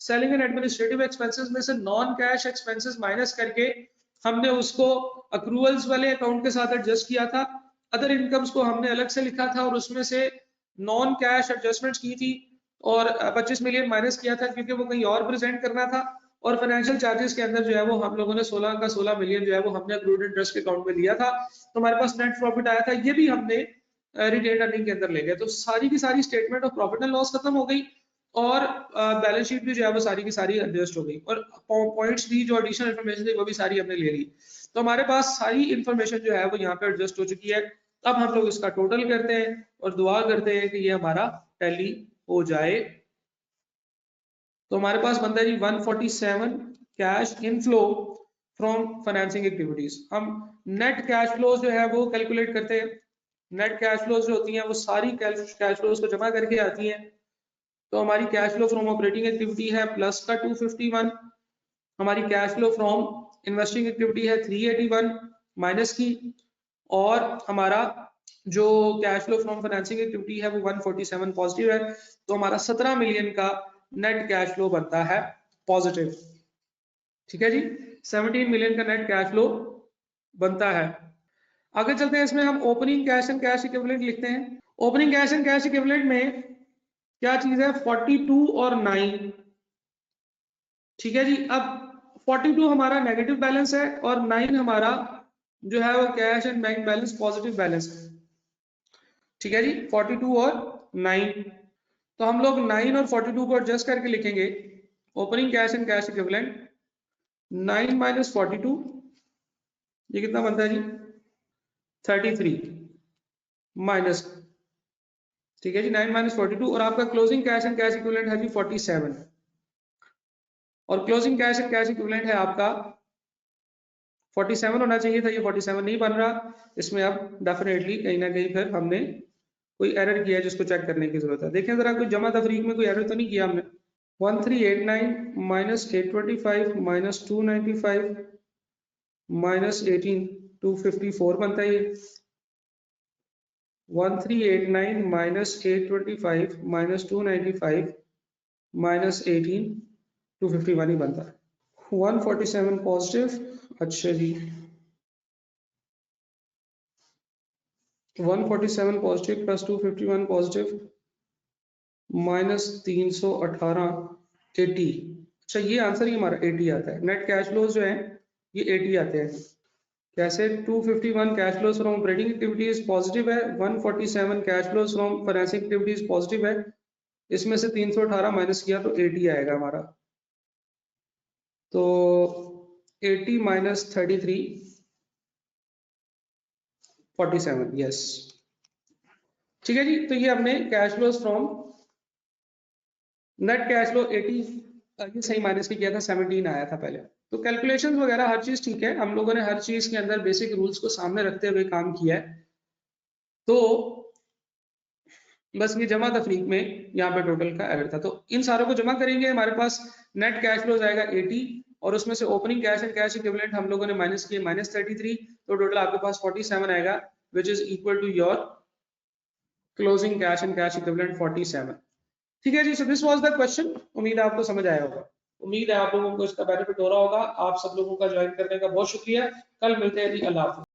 सेलिंग एंड एडमिनिस्ट्रेटिव एक्सपेंसेस में से नॉन कैश एक्सपेंसेस माइनस करके हमने उसको अक्रूवल्स वाले अकाउंट के साथ एडजस्ट किया था। अदर इनकम्स को हमने अलग से लिखा था और उसमें से नॉन कैश एडजस्टमेंट्स की थी और 25 मिलियन माइनस किया था क्योंकि वो कहीं और प्रेजेंट करना था। और फाइनेंशियल चार्जेस के अंदर जो है वो हम लोगों ने 16 का 16 मिलियन जो है वो हमने अक्रूड इंटरेस्ट के अकाउंट में लिया था। तो हमारे पास नेट प्रॉफिट आया था, ये भी हमने रिटेन अर्निंग के अंदर ले गए। तो सारी की सारी statement of profit and loss खत्म हो गई और बैलेंस शीट भी जो है वो सारी की सारी एडजस्ट हो गई और पॉइंट्स भी जो एडिशनल इन्फॉर्मेशन थी वो भी सारी हमने ले ली। तो हमारे पास सारी इन्फॉर्मेशन जो है वो यहाँ पे एडजस्ट हो चुकी है। अब हम लोग इसका टोटल करते हैं और दुआ करते हैं कि ये हमारा टैली हो जाए। तो हमारे पास बनता है जी 147 cash inflow from financing activities. हम नेट कैश फ्लोज जो है वो कैलकुलेट करते हैं। नेट कैश फ्लोज जो होती हैं वो सारी कैश फ्लोज को जमा करके आती हैं। तो हमारी cash flow from operating activity है प्लस का 251, हमारी cash flow from investing activity है 381 माइनस की, और हमारा जो cash flow from financing activity है वो 147 पॉजिटिव है। तो हमारा 17 मिलियन का नेट कैश फ्लो बनता है पॉजिटिव। ठीक है जी, 17 मिलियन का नेट कैश फ्लो बनता है। आगे चलते हैं, इसमें हम opening cash and cash equivalent लिखते हैं। Opening cash and cash equivalent में क्या चीज है, 42 और 9। ठीक है जी, अब 42 हमारा नेगेटिव बैलेंस है और 9 हमारा जो है वो cash and bank balance positive balance है। ठीक है जी, 42 और 9। तो हम लोग 9 और 42 को एडजस्ट करके लिखेंगे। Opening cash and cash equivalent 9 minus 42, ये कितना बनता है जी 33 माइनस, ठीक है जी 9 माइनस 42, और आपका closing cash and cash equivalent है जी 47, और closing cash and cash equivalent है आपका 47 होना चाहिए था, ये 47 नहीं बन रहा। इसमें अब डेफिनेटली कहीं ना कहीं फिर हमने कोई एरर किया है जिसको चेक करने की जरूरत है। देखें जरा कोई जमा तफरीक में कोई एरर तो नहीं किया हमने। 1389 minus 825 minus 295 minus 18 254 बनता है ये 1389 minus 825 minus 295 minus 18 251 ही बनता है 147 पॉजिटिव अच्छा जी 147 पॉजिटिव प्लस 251 पॉजिटिव माइनस 318 80 अच्छा ये आंसर ही हमारा 80 आता है नेट कैश फ्लोज जो है ये 80 आते हैं कैसे 251 cash flows from operating activities positive है 147 cash flows from financing activities positive है इसमें से 318 माइनस किया तो 80 आएगा हमारा तो 80 माइनस 33 47 यस ठीक है जी तो ये हमने cash flows from net cash flow 80 ये सही माइनस किया था 17 आया था पहले तो कैलकुलेशंस वगैरह हर चीज ठीक है हम लोगों ने हर चीज के अंदर बेसिक रूल्स को सामने रखते हुए काम किया है तो बस ये जमा तफरीक में यहाँ पे टोटल का एरर था तो इन सारों को जमा करेंगे हमारे पास नेट कैश फ्लो जाएगा 80 और उसमें से opening cash and cash equivalent हम लोगों ने माइनस किए माइनस 33 तो टोटल आपके पास 47 आएगा which is equal to your closing cash and cash equivalent 47 ठीक है जी so this was the question उम्मीद है आपको समझ आया होगा उम्मीद है आप लोगों को इसका बेनिफिट हो रहा होगा आप सब लोगों का ज्वाइन करने का बहुत शुक्रिया कल मिलते हैं जी अल्लाह हाफिज़